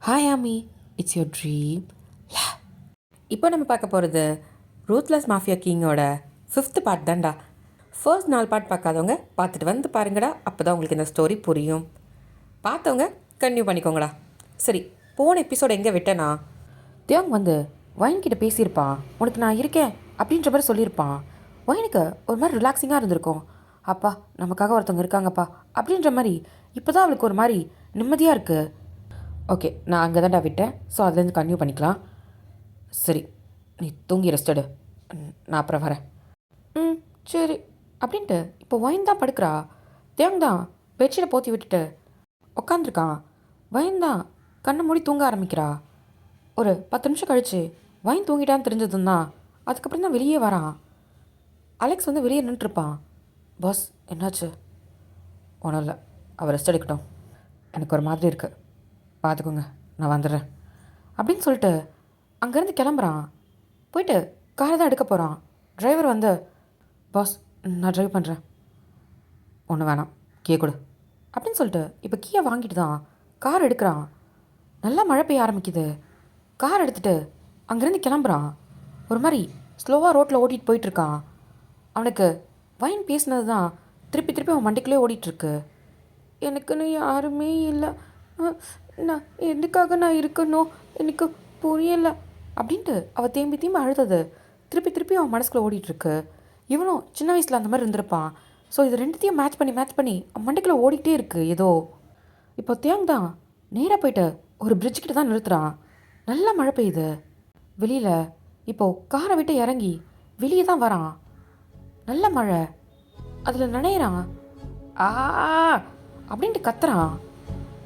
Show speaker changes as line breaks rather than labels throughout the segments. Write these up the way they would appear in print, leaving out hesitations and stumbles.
Hi ஆமி, it's your dream. இப்போ நம்ம பார்க்க போகிறது ரூத்லெஸ் மாஃபியா கிங்கோட 5th பார்ட் தான்டா. ஃபர்ஸ்ட் 4 பார்ட் பார்க்காதவங்க பார்த்துட்டு வந்து பாருங்கடா, அப்போ தான் உங்களுக்கு இந்த ஸ்டோரி புரியும். பார்த்தவங்க கன்டினியூ பண்ணிக்கோங்கடா. சரி, போன எபிசோடு எங்கே விட்டேனா, தியோங் வந்து வைன்கிட்ட பேசியிருப்பான். உனக்கு நான் இருக்கேன் அப்படின்ற மாதிரி சொல்லியிருப்பான். வைனுக்கு ஒரு மாதிரி ரிலாக்ஸிங்காக இருந்திருக்கும். அப்பா நமக்காக ஒருத்தவங்க இருக்காங்கப்பா அப்படின்ற மாதிரி இப்போ தான் அவளுக்கு ஒரு மாதிரி நிம்மதியாக இருக்குது. ஓகே, நான் அங்கே தான்டா விட்டேன். ஸோ அதுலேருந்து கன்டினியூ பண்ணிக்கலாம். சரி, நீ தூங்கி ரெஸ்ட் எடு, நான் அப்புறம் வரேன். சரி அப்படின்ட்டு இப்போ வைன் தான் படுக்கிறா. தேவங் தான் பெட்ஷீட்டை போற்றி விட்டுட்டு உக்காந்துருக்கான். வைன் தான் கண்ணை மூடி தூங்க ஆரம்பிக்கிறா. ஒரு 10 நிமிஷம் கழித்து வைன் தூங்கிட்டான்னு தெரிஞ்சதும் தான் அதுக்கப்புறம் தான் வெளியே வரான். அலெக்ஸ் வந்து வெளியே நின்றுருப்பான். பாஸ் என்னாச்சு? ஒன்றும் இல்லை, அவர் ரெஸ்ட் எடுக்கட்டும், எனக்கு ஒரு மாதிரி இருக்குது, பார்த்துக்கோங்க, நான் வந்துடுறேன் அப்படின்னு சொல்லிட்டு அங்கேருந்து கிளம்புறான். போயிட்டு காரை தான் எடுக்க போகிறான். டிரைவர் வந்து, பாஸ் நான் ட்ரைவ் பண்ணுறேன், ஒன்று வேணாம், கீயை கொடு அப்படின்னு சொல்லிட்டு இப்போ கீயை வாங்கிட்டு தான் கார் எடுக்கிறான். நல்லா மழை பெய்ய ஆரம்பிக்குது. கார் எடுத்துகிட்டு அங்கேருந்து கிளம்புறான். ஒரு மாதிரி ஸ்லோவாக ரோட்டில் ஓட்டிகிட்டு போயிட்டுருக்கான். அவனுக்கு வைன் பேசினது தான் திருப்பி திருப்பி அவன் மண்டைக்குள்ளே ஓடிட்டுருக்கு. எனக்குன்னு யாருமே இல்லை, நான் எதுக்காக நான் இருக்கணும் எனக்கு புரியலை அப்படின்ட்டு அவள் தேம்பி தேம்பி அழுதது திருப்பி திருப்பி அவன் மனசுக்குள்ளே ஓடிட்டுருக்கு. இவனும் சின்ன வயசில் அந்த மாதிரி இருந்திருப்பான். ஸோ இது ரெண்டுத்தையும் மேட்ச் பண்ணி அவன் மண்டைக்குள்ளே ஓடிக்கிட்டே இருக்குது ஏதோ. இப்போ தியாங் தான் நேராக போயிட்டு ஒரு பிரிட்ஜுக்கிட்ட தான் நிறுத்துறான். நல்லா மழை பெய்யுது வெளியில். இப்போது காரை விட்டு இறங்கி வெளியே தான் வரான். நல்ல மழை, அதில் நனையிறான். ஆ அப்படின்ட்டு கத்துறான்.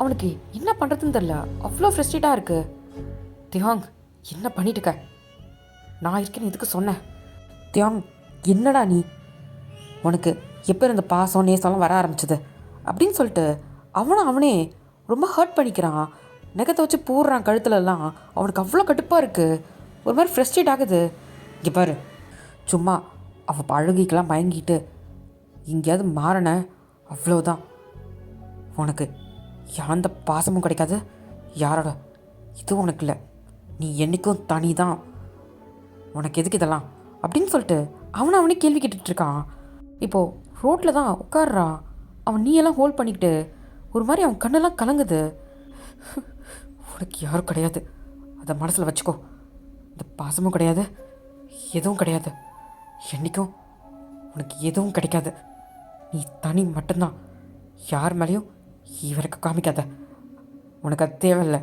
அவனுக்கு என்ன பண்ணுறதுன்னு தெரில, அவ்வளோ ஃப்ரெஸ்ட்ரேட்டாக இருக்குது. தியாங் என்ன பண்ணிட்டுருக்க? நான் இருக்கேன்னு இதுக்கு சொன்னேன். தியாங் என்னடா நீ, உனக்கு எப்போ இருந்த பாசம் நேசம்லாம் வர ஆரம்பிச்சது அப்படின்னு சொல்லிட்டு அவனே ரொம்ப ஹர்ட் பண்ணிக்கிறான். நெகத்தை வச்சு பூடுறான் கழுத்துலலாம். அவனுக்கு அவ்வளோ கடுப்பாக இருக்குது, ஒரு மாதிரி ஃப்ரெஸ்ட்ரேட் ஆகுது. இங்கே பாரு, சும்மா அவள் பழகிக்கெல்லாம் மயங்கிட்டு எங்கேயாவது மாறின அவ்வளோதான், உனக்கு யாந்த பாசமும் கிடைக்காது, யாரோட இதுவும் உனக்கு இல்லை, நீ என்றைக்கும் தனி தான், உனக்கு எதுக்கு இதெல்லாம் அப்படின்னு சொல்லிட்டு அவனே கேள்வி கேட்டுட்ருக்கான். இப்போது ரோட்டில் தான் உட்காடுறான். அவன் நீயெல்லாம் ஹோல்ட் பண்ணிக்கிட்டு ஒரு மாதிரி அவன் கண்ணெல்லாம் கலங்குது. உனக்கு யாரும் கிடையாது, அதை மனசில் வச்சுக்கோ, இந்த பாசமும் கிடையாது, எதுவும் கிடையாது, என்றைக்கும் உனக்கு எதுவும் கிடைக்காது, நீ தனி மட்டும்தான், யார் மேலேயும் இவருக்கு காமிக்காத, உனக்கு அது தேவையில்லை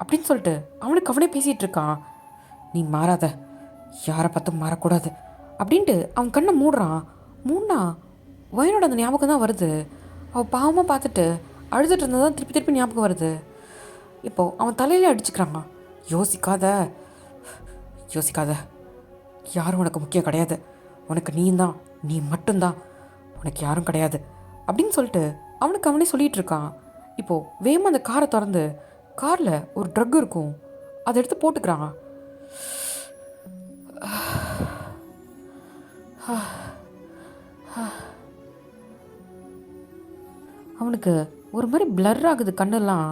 அப்படின்னு சொல்லிட்டு அவனே பேசிகிட்டு இருக்கான். நீ மாறாத, யாரை பார்த்தும் மாறக்கூடாது அப்படின்ட்டு அவன் கண்ணை மூடினா வயனோட அந்த ஞாபகம் தான் வருது. அவள் பாவமாக பார்த்துட்டு அழுதுட்டு இருந்ததான் திருப்பி ஞாபகம் வருது. இப்போது அவன் தலையிலே அடிச்சுக்கிறான். யோசிக்காத, யாரும் உனக்கு முக்கியம் கிடையாது, உனக்கு நீ மட்டும்தான், உனக்கு யாரும் கிடையாது அப்படின்னு சொல்லிட்டு அவனே சொல்லிகிட்டு இருக்கான். இப்போது வேகமாக அந்த காரை திறந்து காரில் ஒரு ட்ரக் இருக்கும், அதை எடுத்து போட்டுக்கிறான். அவனுக்கு ஒரு மாதிரி பிளர் ஆகுது கண்ணெல்லாம்.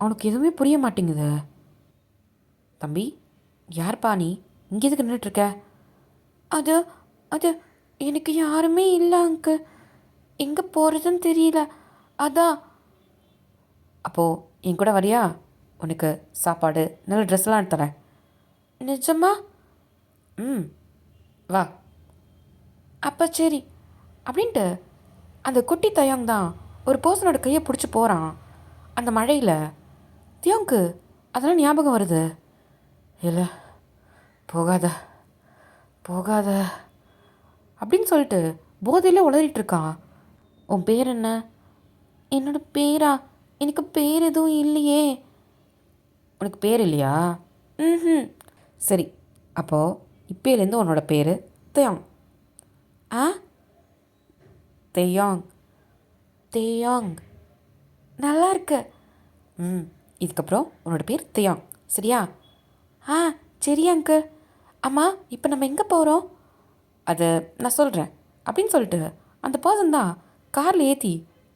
அவனுக்கு எதுவுமே புரிய மாட்டேங்குது. தம்பி, யார்ப்பா நீ, இங்கே எதுக்கு நின்றுட்டுருக்க? அது எனக்கு யாருமே இல்லை அங்கு, எங்கே போகிறதுன்னு தெரியல, அதான். அப்போது என் கூட வரியா? உனக்கு சாப்பாடு நல்ல ட்ரெஸ்லாம் எடுத்து தரேன். நிஜமா? வா. அப்போ சரி அப்படின்ட்டு அந்த குட்டி தயாங் தான் ஒரு பர்சனோட கையை பிடிச்சி போகிறான். அந்த மழையில் தியோங்க்கு அதெல்லாம் ஞாபகம் வருது. இல்லை, போகாத அப்படின்னு சொல்லிட்டு போதையில் உளறிட்டுருக்கான். உன் பேர் என்ன? என்னோட பேரா? எனக்கு பேர் எதுவும் இல்லையே. உனக்கு பேர் இல்லையா? சரி, அப்போது இப்போலேருந்து உன்னோட பேர் தியாங். தேயாங், நல்லா இருக்கு. இதுக்கப்புறம் உன்னோட பேர் தியாங், சரியா? சரியாங்க. அம்மா, இப்போ நம்ம எங்கே போகிறோம்? அதை நான் சொல்கிறேன் அப்படின்னு சொல்லிட்டு அந்த பர்சன் தான் காரில் ஏற்றி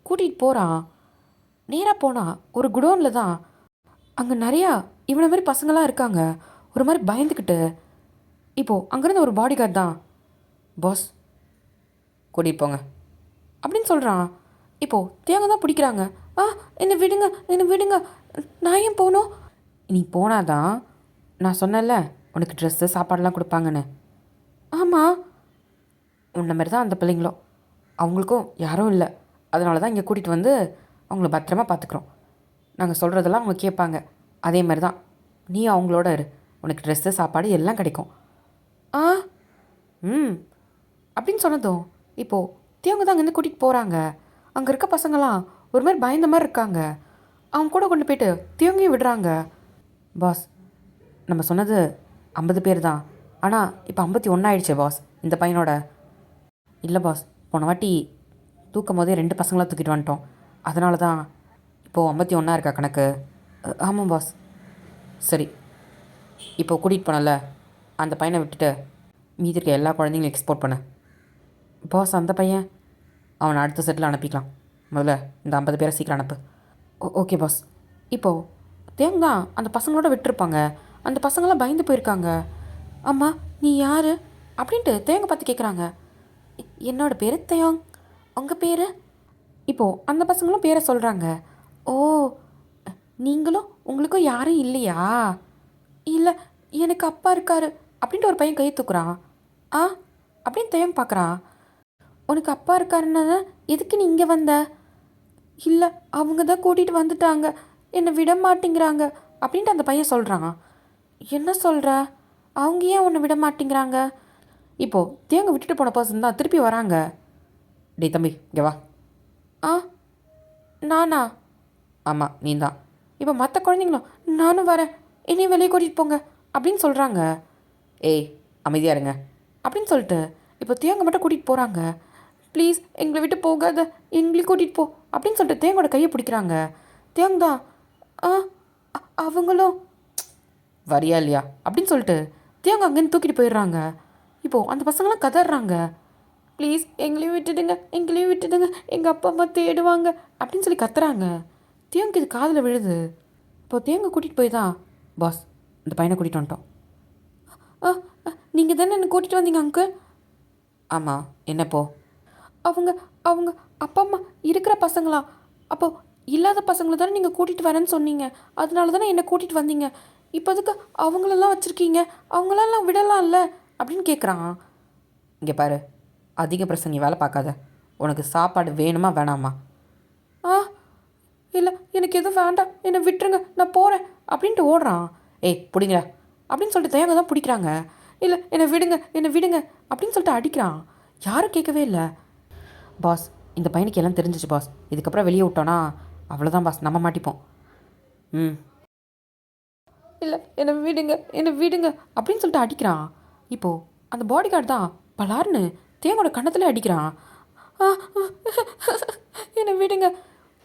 கூட்டிகிட்டு போகிறான். நேராக போனால் ஒரு குடோனில் தான் அங்கே நிறையா இவனை மாதிரி பசங்களாம் இருக்காங்க. ஒரு மாதிரி பயந்துக்கிட்டு. இப்போது அங்கேருந்து ஒரு பாடி கார்டு தான், பாஸ் கூட்டிகிட்டு போங்க அப்படின்னு சொல்கிறான். இப்போது தேங்க தான் பிடிக்கிறாங்க. ஆ, என்னை விடுங்க, என்னை விடுங்க, நான் ஏன் போகணும்? நீ போனாதான் நான் சொன்னேன்ல உனக்கு ட்ரெஸ்ஸு சாப்பாடெலாம் கொடுப்பாங்கன்னு. ஆமாம், உன்ன மாதிரி தான் அந்த பிள்ளைங்களும். அவங்களுக்கும் யாரும் இல்லை, அதனால தான் இங்கே கூட்டிகிட்டு வந்து அவங்கள பத்திரமா பார்த்துக்குறோம். நாங்கள் சொல்கிறதெல்லாம் அவங்க கேட்பாங்க. அதே மாதிரி தான் நீ அவங்களோட இரு, உனக்கு ட்ரெஸ்ஸு சாப்பாடு எல்லாம் கிடைக்கும். ஆ, ம் அப்படின்னு சொன்னதும் இப்போது தேவங்க தான் அங்கேருந்து கூட்டிகிட்டு போகிறாங்க. அங்கே இருக்க பசங்களாம் ஒரு மாதிரி பயந்த மாதிரி இருக்காங்க. அவங்க கூட கொண்டு போயிட்டு தேவங்கையும் விடுறாங்க. பாஸ், நம்ம சொன்னது 50 பேர் தான், ஆனால் இப்போ 51 ஆயிடுச்சு பாஸ் இந்த பையனோட. இல்லை பாஸ், போன வாட்டி தூக்கும் போதே 2 பசங்களாம் தூக்கிட்டு வந்துட்டோம், அதனால தான் இப்போது 51 இருக்கா கணக்கு. ஆமாம் பாஸ். சரி, இப்போ கூட்டிகிட்டு போனல அந்த பையனை விட்டுட்டு மீதி இருக்க எல்லா குழந்தைங்களும் எக்ஸ்போர்ட் பண்ணு. பாஸ், அந்த பையன் அவனை அடுத்த செட்டில் அனுப்பிக்கலாம். முதல்ல இந்த 50 பேரை சீக்கிரம் அனுப்பு. Okay boss. இப்போது தேங்க தான் அந்த பசங்களோட விட்டுருப்பாங்க. அந்த பசங்களாம் பயந்து போயிருக்காங்க. அம்மா, நீ யார் அப்படின்ட்டு தேங்க பார்த்து கேட்குறாங்க. என்னோட பேர் தேயோங், உங்கள் பேர்? இப்போது அந்த பசங்களும் பேரை சொல்கிறாங்க. ஓ, நீங்களும் உங்களுக்கும் யாரும் இல்லையா? இல்லை, எனக்கு அப்பா இருக்காரு அப்படின்ட்டு ஒரு பையன் கை தூக்குறான். ஆ அப்படின்னு தேயோங் பார்க்குறான். உனக்கு அப்பா இருக்காருன்னா எதுக்கு நீ இங்கே வந்த? இல்லை, அவங்க தான் கூட்டிகிட்டு வந்துட்டாங்க, என்னை விட மாட்டேங்கிறாங்க அப்படின்ட்டு அந்த பையன் சொல்கிறான். என்ன சொல்கிற? அவங்க ஏன் உன்னை விட மாட்டேங்கிறாங்க? இப்போது தேங்க விட்டுட்டு போன பர்சன் தான் திருப்பி வராங்க. டேய் தம்பி, இங்கே வா. ஆ, நானா? ஆமாம், நீ தான். இப்போ மற்ற குழந்தைங்களும் நானும் வரேன், என்னையும் வெளியே கூட்டிகிட்டு போங்க அப்படின்னு சொல்கிறாங்க. ஏய், அமைதியாக இருங்க அப்படின்னு சொல்லிட்டு இப்போ தேங்க மட்டும் கூட்டிகிட்டு போகிறாங்க. ப்ளீஸ் எங்களை விட்டு போகாத, எங்களையும் கூட்டிகிட்டு போ அப்படின்னு சொல்லிட்டு தேங்கோட கையை பிடிக்கிறாங்க. தேங்க தான் ஆ, அவங்களும் வரியா இல்லையா அப்படின்னு சொல்லிட்டு தேங்க அங்கேருந்து தூக்கிட்டு போயிடுறாங்க. இப்போது அந்த பசங்களாம் கதறாங்க. ப்ளீஸ் எங்களையும் விட்டுடுங்க, எங்களையும் விட்டுடுங்க, எங்கள் அப்பா அம்மா தேடுவாங்க அப்படின்னு சொல்லி கத்துறாங்க. தேங்க இது காதில் விழுது. இப்போது தேங்க கூட்டிகிட்டு போய் தான், பாஸ் இந்த பையனை கூட்டிகிட்டு வந்துட்டோம். நீங்கள் தானே என்னை கூட்டிகிட்டு வந்தீங்க அங்கிள்? ஆமாம், என்னப்போ? அவங்க அவங்க அப்பா அம்மா இருக்கிற பசங்களா? அப்போது இல்லாத பசங்களை தானே நீங்கள் கூட்டிகிட்டு வரேன்னு சொன்னீங்க, அதனால தானே என்னை கூட்டிகிட்டு வந்தீங்க. இப்போ அதுக்கு அவங்களெல்லாம் வச்சுருக்கீங்க, அவங்களெல்லாம் விடலாம்ல அப்படின்னு கேட்குறான். இங்கே பாரு, அதிக பிரசங்கி வேலை பார்க்காத. உனக்கு சாப்பாடு வேணுமா வேணாமா? ஆ, இல்லை, எனக்கு எதுவும் வேண்டாம், என்னை விட்டுருங்க, நான் போகிறேன் அப்படின்ட்டு ஓடுறான். ஏய் பிடிங்க அப்படின்னு சொல்லிட்டு தேங்க தான் பிடிக்கிறாங்க. இல்லை, என்னை விடுங்க, என்னை விடுங்க அப்படின்னு சொல்லிட்டு அடிக்கிறான். யாரும் கேட்கவே இல்லை. பாஸ், இந்த பையனுக்கு எல்லாம் தெரிஞ்சிச்சு பாஸ், இதுக்கப்புறம் வெளியே விட்டோன்னா அவ்வளோதான் பாஸ், நம்ம மாட்டிப்போம். ம், இல்லை, என்னை விடுங்க, என்னை விடுங்க அப்படின்னு சொல்லிட்டு அடிக்கிறான். இப்போது அந்த பாடி கார்டு தான் பலார்னு தேங்கோட கன்னத்தில் அடிக்கிறான். ஆ, என்னை விடுங்க.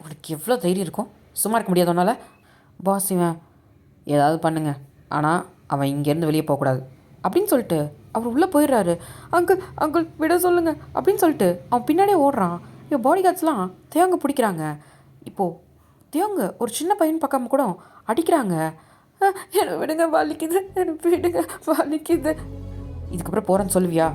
உனக்கு எவ்வளோ தைரியம் இருக்கும், சும்மா இருக்க முடியாதவனால? பாஸ், இவன் ஏதாவது பண்ணுங்க, ஆனால் அவன் இங்கேருந்து வெளியே போகக்கூடாது அப்படின்னு சொல்லிட்டு அவர் உள்ளே போயிடுறாரு. அங்கிள், அங்கிள் விட சொல்லுங்க அப்படின்னு சொல்லிட்டு அவன் பின்னாடியே ஓடுறான். இப்போ பாடி கார்ட்ஸ்லாம் தேங்க பிடிக்கிறாங்க. இப்போது தேங்க ஒரு சின்ன பையன் பக்கம் கூட அடிக்கிறாங்க. என்னை விடுங்க, வலிக்குது, என்னை விடுங்க, வலிக்குது. இதுக்கப்புறம் போகிறேன்னு சொல்லுவியா?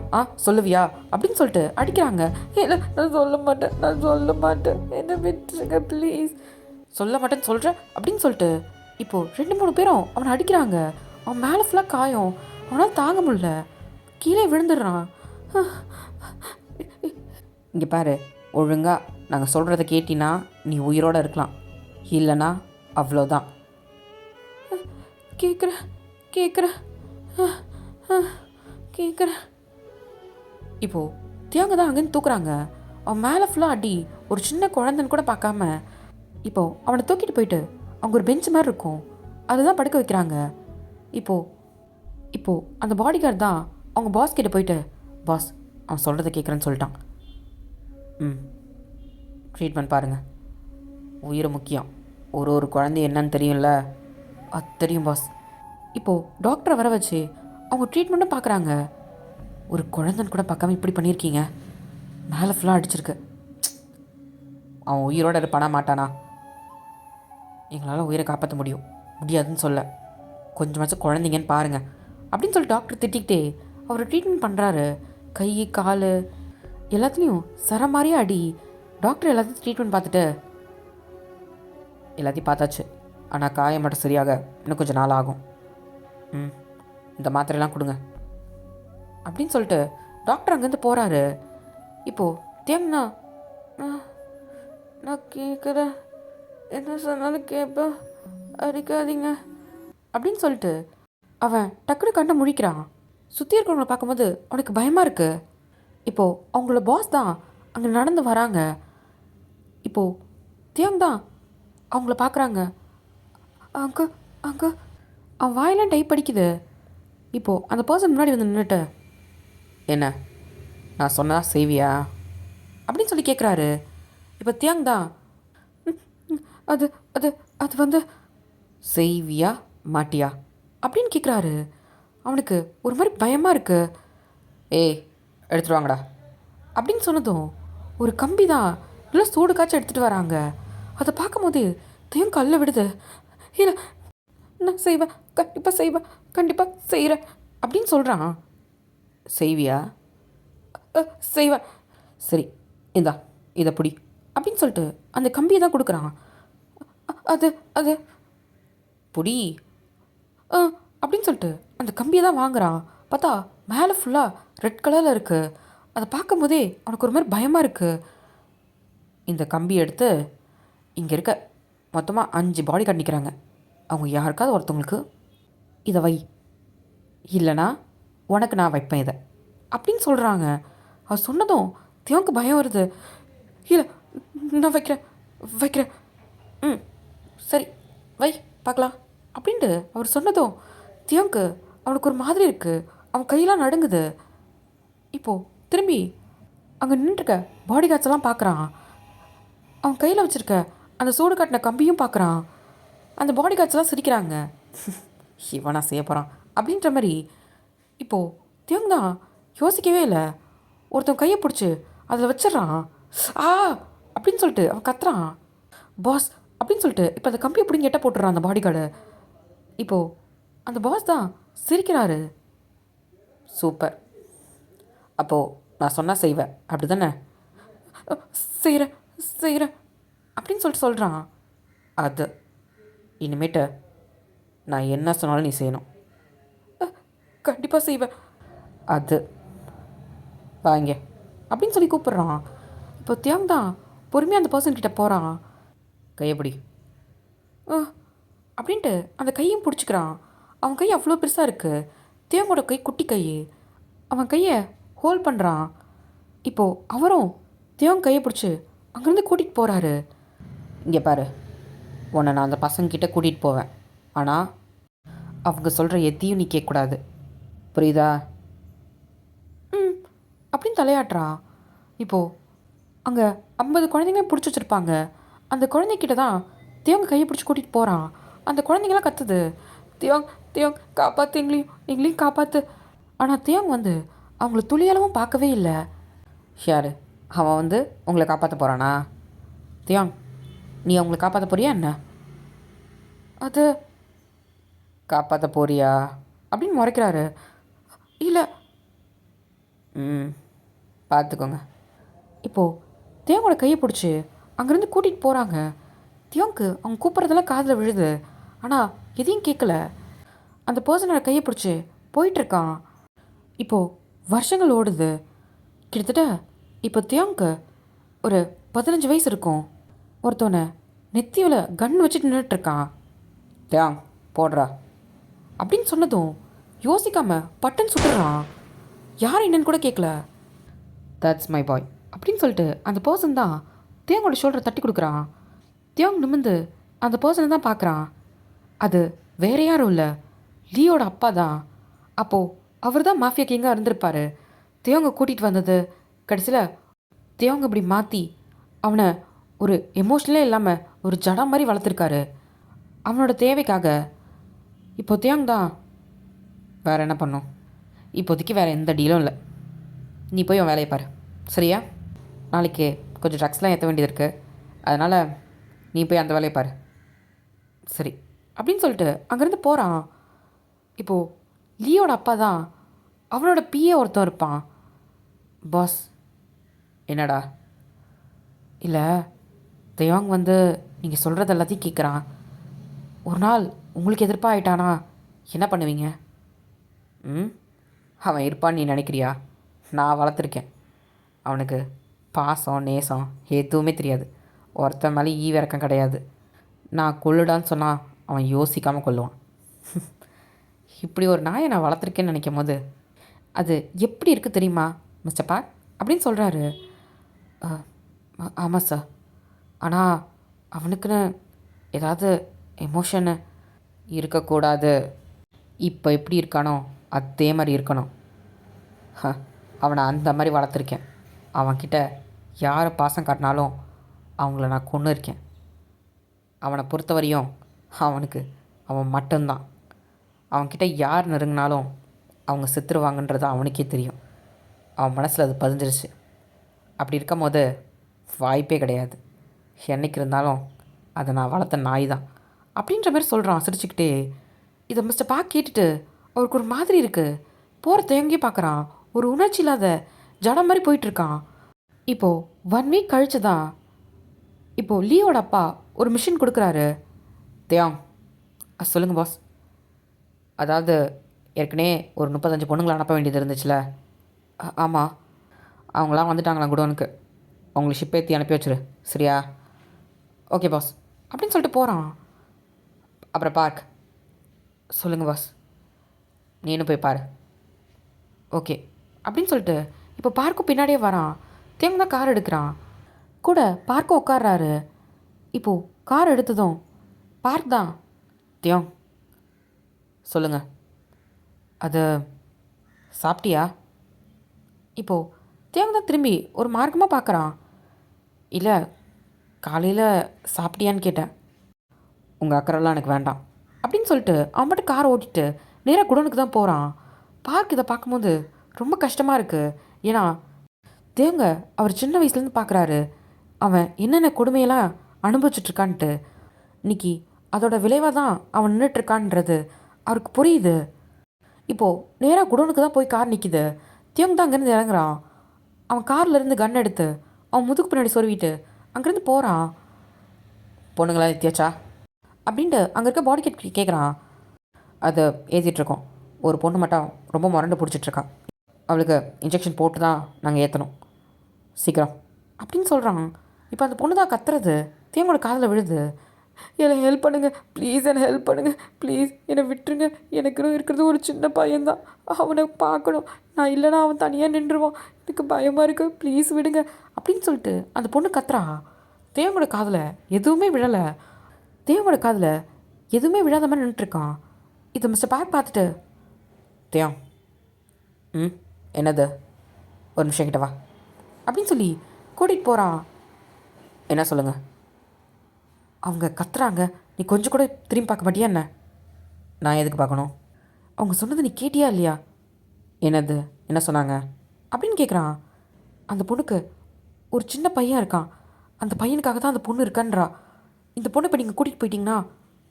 சொல்லுவியா அப்படின்னு சொல்லிட்டு அடிக்கிறாங்க. இல்லை, நான் சொல்ல மாட்டேன், நான் சொல்ல மாட்டேன், என்னை விட்டுருங்க ப்ளீஸ். சொல்ல மாட்டேன்னு சொல்கிறேன் அப்படின்னு சொல்லிட்டு இப்போது 2-3 பேரும் அவனை அடிக்கிறாங்க. அவன் மேலே ஃபுல்லாக காயம், அவனால் தாங்க முடியல, கீழே விழுந்துடுறான். இங்கே பாரு, ஒழுங்கா நாங்கள் சொல்கிறத கேட்டினா நீ உயிரோடு இருக்கலாம், இல்லைனா அவ்வளோதான். கேட்குறேன், கேட்குறேன், கேட்குறேன். இப்போது தேங்க தான் அங்கேருந்து தூக்குறாங்க. அவன் மேலே ஃபுல்லாக அடி, ஒரு சின்ன குழந்தைன்னு கூட பார்க்காம இப்போது அவனை தூக்கிட்டு போயிட்டு அவங்க ஒரு பெஞ்ச் மாதிரி இருக்கும், அதுதான் படுக்க வைக்கிறாங்க. இப்போது அந்த பாடி கார்டு தான் அவங்க பாஸ் கிட்டே போயிட்டு, பாஸ் அவன் சொல்கிறத கேட்குறேன்னு சொல்லிட்டான். ட்ரீட்மெண்ட் பாருங்கள், உயிரை முக்கியம், ஒரு குழந்தை என்னன்னு தெரியும்ல? அது தெரியும் பாஸ். இப்போது டாக்டரை வர வச்சு அவங்க ட்ரீட்மெண்ட்டும் பார்க்குறாங்க. ஒரு குழந்தைன்னு கூட பார்க்காம இப்படி பண்ணியிருக்கீங்க, மேலே ஃபுல்லாக அடிச்சிருக்கு. அவன் உயிரோடு இருப்பானா மாட்டானா? எங்களால் உயிரை காப்பாற்ற முடியும், முடியாதுன்னு சொல்ல, கொஞ்சமாச்சும் குழந்தைங்கன்னு பாருங்கள் அப்படின்னு சொல்லி டாக்டர் திட்டிக்கிட்டே அவர் ட்ரீட்மெண்ட் பண்ணுறாரு. கை கால் எல்லாத்துலேயும் சர மாதிரியே அடி. டாக்டர் எல்லாத்தையும் ட்ரீட்மெண்ட் பார்த்துட்டு, எல்லாத்தையும் பார்த்தாச்சு, ஆனால் காயம் மட்டும் சரியாக இன்னும் கொஞ்சம் நாள் ஆகும். இந்த மாத்திரையெல்லாம் கொடுங்க அப்படின்னு சொல்லிட்டு டாக்டர் அங்கேருந்து போகிறாரு. இப்போது தேங்னா, நான் கேட்குறேன், என்ன சொன்னாலும் கேட்பேன், அடிக்காதீங்க அப்படின்னு சொல்லிட்டு அவன் டக்குனு கண்ணை முழிக்கிறான். சுற்றி இருக்கிறவங்கள பார்க்கும்போது அவனுக்கு பயமாக இருக்குது. இப்போது அவங்களோட பாஸ் தான் அங்கே நடந்து வராங்க. இப்போது தியாங் தான் அவங்கள பார்க்குறாங்க. அங்கே அங்கே அவன் வாயெல்லாம் டைப் அடிக்குது. இப்போது அந்த பர்சன் முன்னாடி வந்து நின்றுட்டு, என்ன நான் சொன்னா செய்வியா அப்படின்னு சொல்லி கேட்குறாரு. இப்போ தியாங் தான், அது அது அது வந்து செய்வியா மாட்டியா அப்படின்னு கேட்குறாரு. அவனுக்கு ஒரு மாதிரி பயமாக இருக்குது. ஏய் எடுத்துகிட்டு வாங்கடா அப்படின்னு சொன்னதும் ஒரு கம்பி தான் இல்லை சூடு காய்ச்சி எடுத்துகிட்டு வராங்க. அதை பார்க்கும்போது தியாங் கல்ல விடுது. இல்லை நான் செய்வேன், கண்டிப்பாக செய்வேன், கண்டிப்பாக செய்கிறேன் அப்படின்னு சொல்கிறான். செய்வியா? செய்வேன். சரி இந்தா இதை பிடி அப்படின்னு சொல்லிட்டு அந்த கம்பியை தான் கொடுக்குறான். அது அது புடி அப்படின்னு சொல்லிட்டு அந்த கம்பியை தான் வாங்குறான். பார்த்தா மேலே ஃபுல்லாக ரெட் கலரில் இருக்குது. அதை பார்க்கும் போதே அவனுக்கு ஒரு மாதிரி பயமாக இருக்குது. இந்த கம்பியை எடுத்து இங்கே இருக்க மொத்தமாக 5 பாடி கார்டு நிற்கிறாங்க, அவங்க யாருக்காவது ஒருத்தவங்களுக்கு இதை வை, இல்லைனா உனக்கு நான் வைப்பேன் இதை அப்படின்னு சொல்கிறாங்க. அவர் சொன்னதும் தியாங்க்கு பயம் வருது. இல்லை நான் வைக்கிறேன் வைக்கிறேன், சரி வை பார்க்கலாம் அப்படின்ட்டு அவர் சொன்னதும் தியாங்க்கு அவனுக்கு ஒரு மாதிரி இருக்குது. அவன் கையெல்லாம் நடுங்குது. இப்போது திரும்பி அங்கே நின்றுருக்க பாடி கார்ட்ஸ் எல்லாம் பார்க்குறான். அவன் கையில் வச்சுருக்க அந்த சூடு காட்டின கம்பியும் பார்க்குறான். அந்த பாடி கார்ட்ஸ் எல்லாம் சிரிக்கிறாங்க. இவனா செய்ய போகிறான் அப்படின்ற மாதிரி. இப்போது தியாங் தான் யோசிக்கவே இல்லை. ஒருத்தன் கையை பிடிச்சி அதில் வச்சிட்றான். ஆ அப்படின்னு சொல்லிட்டு அவன் கத்துறான், பாஸ் அப்படின்னு சொல்லிட்டு. இப்போ அந்த கம்பியை பிடிங்க எட்ட போட்டுறான் அந்த பாடி கார்டு. இப்போது அந்த பாஸ் தான் சிரிக்கிறாரு. சூப்பர், அப்போது நான் சொன்னால் செய்வேன் அப்படி தானே? செய்கிறேன் செய்கிறேன் அப்படின்னு சொல்லிட்டு சொல்கிறான். அது இனிமேட்டு நான் என்ன சொன்னாலும் நீ செய்யணும். கண்டிப்பாக செய்வேன். அது வாங்க அப்படின்னு சொல்லி கூப்பிட்றான். இப்போ தியாங் தான் பொறுமையாக அந்த பர்சன்கிட்ட போகிறான். கையப்படி அப்படின்ட்டு அந்த கையும் பிடிச்சிக்கிறான். அவன் கை அவ்வளோ பெருசாக இருக்குது. தியாங்கோட கை குட்டி கை. அவன் கையை ஹோல்ட் பண்ணுறான். இப்போது அவரும் தியாங் கையை பிடிச்சி அங்கேருந்து கூட்டிகிட்டு போகிறாரு. இங்கே பாரு, உன்னை நான் அந்த பசங்கக்கிட்ட கூட்டிகிட்டு போவேன், ஆனால் அவங்க சொல்கிற எத்தையும் நீ கேட்கக்கூடாது, புரியுதா? அப்படின்னு தலையாட்டுறான். இப்போது அங்கே 50 குழந்தைங்க பிடிச்சி வச்சுருப்பாங்க. அந்த குழந்தைகிட்ட தான் தியாங் கையை பிடிச்சி கூட்டிகிட்டு போகிறான். அந்த குழந்தைங்களாம் கத்துது, தியாங் தியாங் காப்பாற்று, எங்களையும் காப்பாற்று. ஆனால் தியாங் வந்து அவங்கள துளியளவும் பார்க்கவே இல்லை. யார் அவன் வந்து உங்களை காப்பாற்ற போகிறானா? தியாங், நீ அவங்கள காப்பாற்ற போறியா என்ன? அது காப்பாற்ற போறியா அப்படின்னு முறைக்கிறாரு. இல்லை பார்த்துக்கோங்க. இப்போது தியாங்கோட கையை பிடிச்சி அங்கேருந்து கூட்டிகிட்டு போகிறாங்க. தியாங்க்கு அவங்க கூப்பிட்றதெல்லாம் காதில் விழுது, ஆனால் எதையும் கேட்கல. அந்த பர்சனோட கையை பிடிச்சி போயிட்டுருக்கான். இப்போது வருஷங்கள் ஓடுது. கிட்டத்தட்ட இப்போ தியாங்க்கு ஒரு 15 வயசு இருக்கும். ஒருத்தவனை நெத்தியில் கன் வச்சுட்டு நின்றுட்டுருக்கான். தியாங் போடுறா அப்படின்னு சொன்னதும் யோசிக்காமல் பட்டன் சுட்டுறான். யார் என்னன்னு கூட கேட்கல. தட்ஸ் மை பாய் அப்படின்னு சொல்லிட்டு அந்த பர்சன் தான் தியாங்கோட ஷோல்டரை தட்டி கொடுக்குறான். தியாங் நிமிந்து அந்த பர்சனை தான் பார்க்குறான். அது வேற யாரும் இல்லை, லீயோட அப்பா தான். அப்போது அவர் தான் மாஃபியா கிங்காக இருந்திருப்பார். தியாங்கை கூட்டிகிட்டு வந்தது, கடைசியில் தியாங் இப்படி மாற்றி அவனை ஒரு எமோஷ்னலே இல்லாமல் ஒரு ஜடம் மாதிரி வளர்த்துருக்காரு அவனோட தேவைக்காக. இப்போ தியாங் தான் வேறு என்ன பண்ணும், இப்போதைக்கு வேறு எந்த டீலும் இல்லை. நீ போய் உன் வேலையை பாரு, சரியா? நாளைக்கு கொஞ்சம் ட்ரக்ஸ்லாம் ஏற்ற வேண்டியது இருக்குது, அதனால் நீ போய் அந்த வேலையை பாரு. சரி அப்படின்னு சொல்லிட்டு அங்கேருந்து போகிறான். இப்போது லியோட அப்பா தான் அவனோட பிஏ ஒருத்தன் இருப்பான். பாஸ், என்னடா? இல்லை, தயாங் வந்து நீங்கள் சொல்கிறது எல்லாத்தையும் கேட்குறான். ஒரு நாள் உங்களுக்கு எதிர்ப்பாக ஆயிட்டானா என்ன பண்ணுவீங்க? ம், அவன் இருப்பான்னு நீ நினைக்கிறியா? நான் வளர்த்துருக்கேன். அவனுக்கு பாசம் நேசம் எதுவுமே தெரியாது. ஒருத்தன் மேலே ஈவிரக்கம் கிடையாது. நான் கொல்லுடான்னு சொன்னால் அவன் யோசிக்காமல் கொல்லுவான். இப்படி ஒரு நாயை நான் வளர்த்துருக்கேன்னு நினைக்கும் போது அது எப்படி இருக்குது தெரியுமா மிஸ்டர் பார் அப்படின்னு சொல்கிறாரு. ஆமாம் சார், ஆனால் அவனுக்குன்னு ஏதாவது எமோஷனு இருக்கக்கூடாது. இப்போ எப்படி இருக்கானோ அதே மாதிரி இருக்கணும். அவனை அந்த மாதிரி வளர்த்துருக்கேன். அவன்கிட்ட யார் பாசம் காட்டினாலும் அவங்கள நான் கொன்று இருக்கேன். அவனை பொறுத்தவரையும் அவனுக்கு அவன் மட்டும்தான். அவன்கிட்ட யார் நெருங்கினாலும் அவங்க செத்துருவாங்கன்றது அவனுக்கே தெரியும். அவன் மனசில் அது பதிஞ்சிருச்சு. அப்படி இருக்கும் போது வாய்ப்பே கிடையாது. என்றைக்கு இருந்தாலும் அதை நான் வளர்த்த நாய் தான் அப்படின்ற மாதிரி சொல்கிறான் சிரிச்சுக்கிட்டே. இதை மிஸ்டர் பார்க் கேட்டுட்டு அவருக்கு ஒரு மாதிரி இருக்குது. போகிற தேங்கியே பார்க்குறான். ஒரு உணர்ச்சி இல்லாத ஜடம் மாதிரி போயிட்டுருக்கான். இப்போது 1 வீக் கழிச்சு தான் இப்போது லீயோட அப்பா ஒரு மிஷின் கொடுக்குறாரு. தேயாங், சொல்லுங்கள் பாஸ். அதாவது ஏற்கனவே ஒரு 35 பொண்ணுங்களை அனுப்ப வேண்டியது இருந்துச்சுல? ஆமாம். அவங்களாம் வந்துட்டாங்களா குடோனுக்கு? அவங்களை ஷிப் ஏற்றி அனுப்பி வச்சுரு, சரியா? ஓகே பாஸ் அப்படின்னு சொல்லிட்டு போகிறான். அப்புறம் பார்க், சொல்லுங்கள் பாஸ். நீனும் போய் பாரு. ஓகே அப்படின்னு சொல்லிட்டு இப்போ பார்க்கும் பின்னாடியே வரான். தேங்க தான் கார் எடுக்கிறான். கூட பார்க்கும் உட்கார்றாரு. இப்போது கார் எடுத்ததும் பார்க் தான், தியோங் சொல்லுங்கள், அது சாப்பிட்டியா? இப்போது தேவன் தான் திரும்பி ஒரு மார்க்கமாக பார்க்குறான். இல்லை, காலையில் சாப்பிட்டியான்னு கேட்டேன். உங்கள் அக்கறைலாம் எனக்கு வேண்டாம் அப்படின்னு சொல்லிட்டு அவன் மட்டும் காரை ஓட்டிட்டு நேராக குடோனுக்கு தான் போகிறான். பார்க் இதை பார்க்கும்போது ரொம்ப கஷ்டமாக இருக்குது. ஏன்னா தேவங்க அவர் சின்ன வயசுலேருந்து பார்க்குறாரு அவன் என்னென்ன கொடுமையெல்லாம் அனுபவிச்சுட்ருக்கான்ட்டு. இன்னைக்கு அதோட விளைவாக தான் அவன் நின்றுட்டுருக்கான்றது அவருக்கு புரியுது. இப்போது நேராக குடோனுக்கு தான் போய் கார் நிற்கிது. தியோங் தான் அங்கேருந்து இறங்குறான். அவன் கார்லேருந்து கன் எடுத்து அவன் முதுகு பின்னாடி சொருவிட்டு அங்கேருந்து போகிறான். பொண்ணுங்களா எத்தியாச்சா அப்படின்ட்டு அங்கே இருக்க பாடி கேட் கேட்குறான். அதை ஏற்றிட்டுருக்கோம். ஒரு பொண்ணு மட்டும் ரொம்ப முரண்டு பிடிச்சிட்ருக்கான். அவளுக்கு இன்ஜெக்ஷன் போட்டு தான் நாங்கள் ஏற்றணும், சீக்கிரம் அப்படின்னு சொல்கிறான். இப்போ அந்த பொண்ணு தான் கத்துறது தேங்கோட காதில் விழுது. என்னை ஹெல்ப் பண்ணுங்கள் ப்ளீஸ், என்னை ஹெல்ப் பண்ணுங்கள் ப்ளீஸ், என்னை விட்டுருங்க. எனக்குன்னு இருக்கிறது ஒரு சின்ன பையன்தான். அவனை பார்க்கணும். நான் இல்லைனா அவன் தனியாக நின்றுவான். எனக்கு பயமாக இருக்குது, ப்ளீஸ் விடுங்க அப்படின்னு சொல்லிட்டு அந்த பொண்ணு கத்துறா. தேவனோட காதில் எதுவுமே விழலை. தேவனோட காதில் எதுவுமே விழாத மாதிரி நின்றுட்டுருக்கான். இதை மிஸ்டர் பேக் பார்த்துட்டு, தேவன், என்னது, ஒரு நிமிஷம் கிட்ட வா அப்படின்னு சொல்லி கூட்டிகிட்டு போகிறான். என்ன சொல்லுங்கள்? அவங்க கத்துறாங்க, நீ கொஞ்சம் கூட திரும்பி பார்க்க மாட்டியா என்ன? நான் எதுக்கு பார்க்கணும்? அவங்க சொன்னது நீ கேட்டியா இல்லையா? என்னது, என்ன சொன்னாங்க அப்படின்னு கேட்குறான். அந்த பொண்ணுக்கு ஒரு சின்ன பையன் இருக்கான். அந்த பையனுக்காக தான் அந்த பொண்ணு இருக்கான்றா. இந்த பொண்ணை இப்போ நீங்கள் கூட்டிகிட்டு போயிட்டீங்கன்னா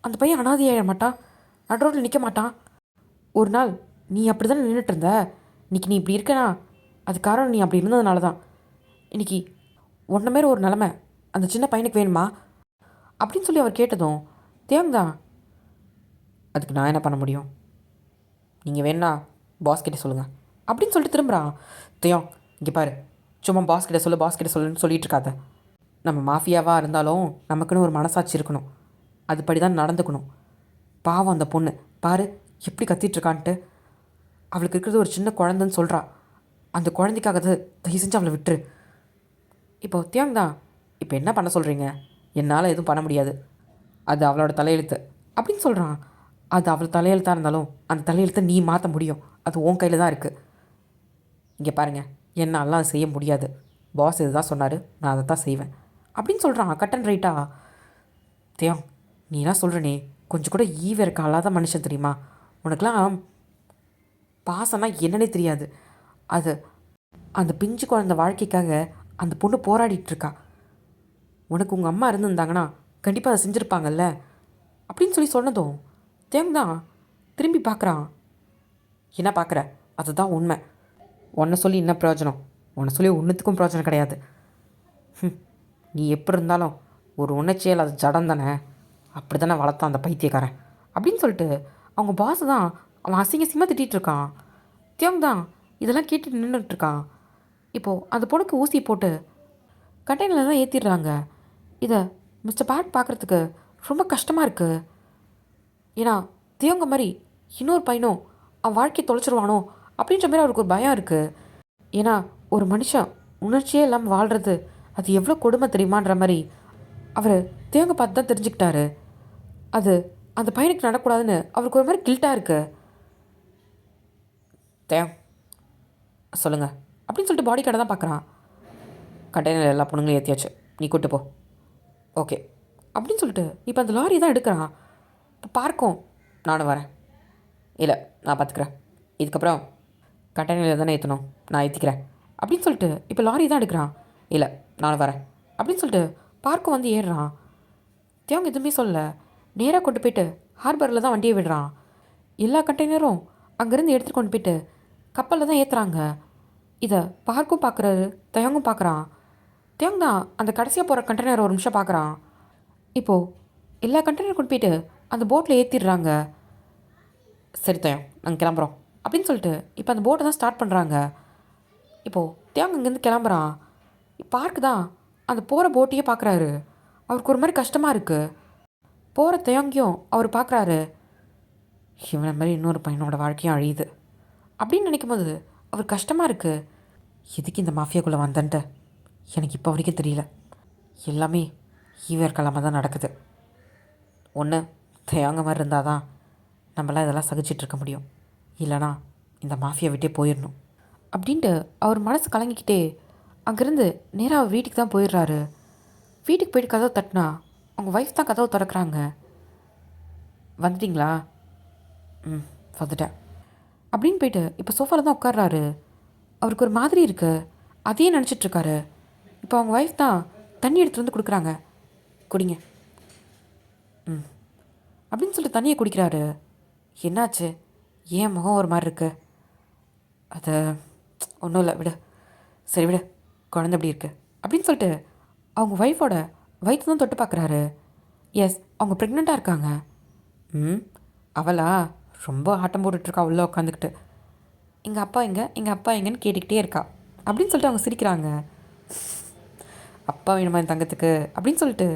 அந்த பையன் அனாதையாயிட மாட்டான், நடு ரோட்டில் நிற்க மாட்டான். ஒரு நாள் நீ அப்படி தானே நின்றுட்டு இருந்த. இன்றைக்கி நீ இப்படி இருக்கனா அது காரணம் நீ அப்படி இருந்ததுனால தான். இன்றைக்கி ஒன்றை மாரி ஒரு நிலமை அந்த சின்ன பையனுக்கு வேணுமா அப்படின்னு சொல்லி அவர் கேட்டதும், தேவன் தான், அதுக்கு நான் என்ன பண்ண முடியும்? நீங்கள் வேணா பாஸ் கிட்டே சொல்லுங்கள் அப்படின்னு சொல்லிட்டு திரும்புகிறான். தேவன், இங்கே பாரு, சும்மா பாஸ் கிட்டே சொல்லு பாஸ் கிட்டே சொல்லுன்னு சொல்லிட்டு இருக்காத. நம்ம மாஃபியாவாக இருந்தாலும் நமக்குன்னு ஒரு மனசாட்சி இருக்கணும். அதுபடி தான் நடந்துக்கணும். பாவம் அந்த பொண்ணு பாரு எப்படி கத்திட்டுருக்கான்ட்டு. அவளுக்கு இருக்கிறது ஒரு சின்ன குழந்தைன்னு சொல்கிறா. அந்த குழந்தைக்காக தயவு செஞ்சு அவளை விட்டுரு. இப்போது தியாங் தான், இப்போ என்ன பண்ண சொல்கிறீங்க? என்னால் எதுவும் பண்ண முடியாது, அது அவளோட தலையெழுத்து அப்படின்னு சொல்கிறான். அது அவள் தலையெழுத்தாக இருந்தாலும் அந்த தலையெழுத்தை நீ மாற்ற முடியும். அது உன் கையில் தான் இருக்குது. இங்கே பாருங்கள், என்னாலாம் அது செய்ய முடியாது. பாஸ் இது தான் சொன்னார், நான் அதை தான் செய்வேன் அப்படின்னு சொல்கிறான் கட் அண்ட் ரைட்டாக. தியாங், நீலாம் சொல்கிறனே, கொஞ்சம் கூட ஈவிரக்க அல்லாத மனுஷன் தெரியுமா? உனக்கெலாம் பாசம்னா என்னன்னே தெரியாது. அது அந்த பிஞ்சு குழந்த வாழ்க்கைக்காக அந்த பொண்ணு போராடிட்டுருக்கா. உனக்கு உங்கள் அம்மா இருந்திருந்தாங்கன்னா கண்டிப்பாக அதை செஞ்சுருப்பாங்கல்ல அப்படின்னு சொல்லி சொன்னதும் தேவ் தான் திரும்பி பார்க்குறான். என்ன பார்க்குற? அதுதான் உண்மை. உன்னை சொல்லி என்ன பிரயோஜனம்? உன்னை சொல்லி ஒன்றுத்துக்கும் பிரயோஜனம் கிடையாது. நீ எப்படி இருந்தாலும் ஒரு உணர்ச்சியில் அது ஜடம் தானே, அப்படி தானே வளர்த்தான் அந்த பைத்தியக்காரன் அப்படின்னு சொல்லிட்டு அவங்க பாஸ் தான் அவன் அசிங்கமாக திட்டிகிட்டு இருக்கான். தியோங் தான் இதெல்லாம் கேட்டு நின்றுட்டுருக்கான். இப்போது அந்த பொண்ணுக்கு ஊசி போட்டு கண்டெய்னரில் தான் ஏற்றிடுறாங்க. இதை மிஸ்டர் பேட் பார்க்குறதுக்கு ரொம்ப கஷ்டமாக இருக்குது. ஏன்னா தியோங்க மாதிரி இன்னொரு பையனும் அவன் வாழ்க்கையை தொலைச்சிருவானோ அப்படின்ற மாதிரி அவருக்கு ஒரு பயம் இருக்குது. ஏன்னா ஒரு மனுஷன் உணர்ச்சியே இல்லாமல் வாழ்கிறது அது எவ்வளோ கொடுமை தெரியுமான்ற மாதிரி அவர் தேவங்க பார்த்து தான் தெரிஞ்சுக்கிட்டாரு. அது அந்த பையனுக்கு நடக்கூடாதுன்னு அவருக்கு ஒரு மாதிரி கில்ட்டாக இருக்குது. தேவ் சொல்லுங்கள் அப்படின்னு சொல்லிட்டு பாடி கார்டை தான் பார்க்குறான். கண்டெய்னர் எல்லா பொண்ணுங்களையும் ஏற்றியாச்சு, நீ கூட்டு போ. ஓகே அப்படின்னு சொல்லிட்டு இப்போ அந்த லாரி தான் எடுக்கிறான். இப்போ பார்க்கும் நானும் வரேன். இல்லை நான் பார்த்துக்கிறேன், இதுக்கப்புறம் கண்டெய்னரில் தானே ஏற்றணும், நான் ஏற்றிக்கிறேன் அப்படின்னு சொல்லிட்டு இப்போ லாரி தான் எடுக்கிறான். இல்லை நானும் வரேன் அப்படின்னு சொல்லிட்டு பார்க்கும் வந்து ஏறுறான். தேவங்க எதுவுமே சொல்ல நேராக கொண்டு போயிட்டு ஹார்பரில் தான் வண்டியை விடுறான். எல்லா கண்டெய்னரும் அங்கேருந்து எடுத்துகிட்டு கொண்டு போயிட்டு கப்பலில் தான் ஏற்றுறாங்க. இதை பார்க்கும் பார்க்குறாரு, தேவங்கும் பார்க்குறான். தேவங்க தான் அந்த கடைசியாக போகிற கண்டெய்னர் ஒரு நிமிஷம் பார்க்குறான். இப்போது எல்லா கண்டெய்னர் கொண்டு போயிட்டு அந்த போட்டில் ஏற்றிடுறாங்க. சரி தயம் நாங்கள் கிளம்புறோம் அப்படின்னு சொல்லிட்டு இப்போ அந்த போட்டை தான் ஸ்டார்ட் பண்ணுறாங்க. இப்போது தேவங்க இங்கேருந்து கிளம்புறான். பார்க்கு தான் அந்த போகிற போட்டையே பார்க்குறாரு. அவருக்கு ஒரு மாதிரி கஷ்டமாக இருக்குது. போகிற தேவங்கியும் அவர் பார்க்குறாரு. இவனை மாதிரி இன்னொரு பையனோட வாழ்க்கையும் அழியுது அப்படின்னு நினைக்கும் போது அவர் கஷ்டமாக இருக்குது. எதுக்கு இந்த மாஃபியாக்குள்ளே வந்தன்ட்டு எனக்கு இப்போ வரைக்கும் தெரியல. எல்லாமே ஈவர் கிழமை தான் நடக்குது. ஒன்று தேவங்க மாதிரி இருந்தால் தான் நம்மளாம் இதெல்லாம் சகிச்சிட்ருக்க முடியும், இல்லைனா இந்த மாஃபியா விட்டே போயிடணும் அப்படின்ட்டு அவர் மனசு கலங்கிக்கிட்டே அங்கேருந்து நேராக அவர் வீட்டுக்கு தான் போயிடுறாரு. வீட்டுக்கு போயிட்டு கதவை தட்டினா அவங்க ஒய்ஃப் தான் கதவை திறக்கிறாங்க. வந்துட்டிங்களா? ம் வந்துட்டேன் அப்படின்னு போயிட்டு இப்போ சோஃபாவில் தான் உட்கார்றாரு. அவருக்கு ஒரு மாதிரி இருக்குது, அதையே நினச்சிட்ருக்காரு. இப்போ அவங்க ஒய்ஃப் தான் தண்ணி எடுத்துகிட்டு வந்து கொடுக்குறாங்க. குடிங்க ம் அப்படின்னு சொல்லிட்டு தண்ணியை குடிக்கிறாரு. என்னாச்சு? ஏன் முகம் ஒரு மாதிரி இருக்கு? அது ஒன்றும் இல்லை விடு, சரி விடு, குழந்தை எப்படி இருக்குது அப்படின்னு சொல்லிட்டு அவங்க ஒய்ஃபோட வயிற்று தான் தொட்டு பார்க்குறாரு. எஸ் அவங்க ப்ரெக்னெண்ட்டாக இருக்காங்க. அவளா ரொம்ப ஆட்டம் போட்டுட்ருக்கா உள்ளே உட்காந்துக்கிட்டு. எங்கள் அப்பா எங்கள் அப்பா எங்கன்னு கேட்டுக்கிட்டே இருக்கா அப்படின்னு சொல்லிட்டு அவங்க சிரிக்கிறாங்க. அப்பா வேணுமா என் தங்கத்துக்கு அப்படின்னு சொல்லிட்டு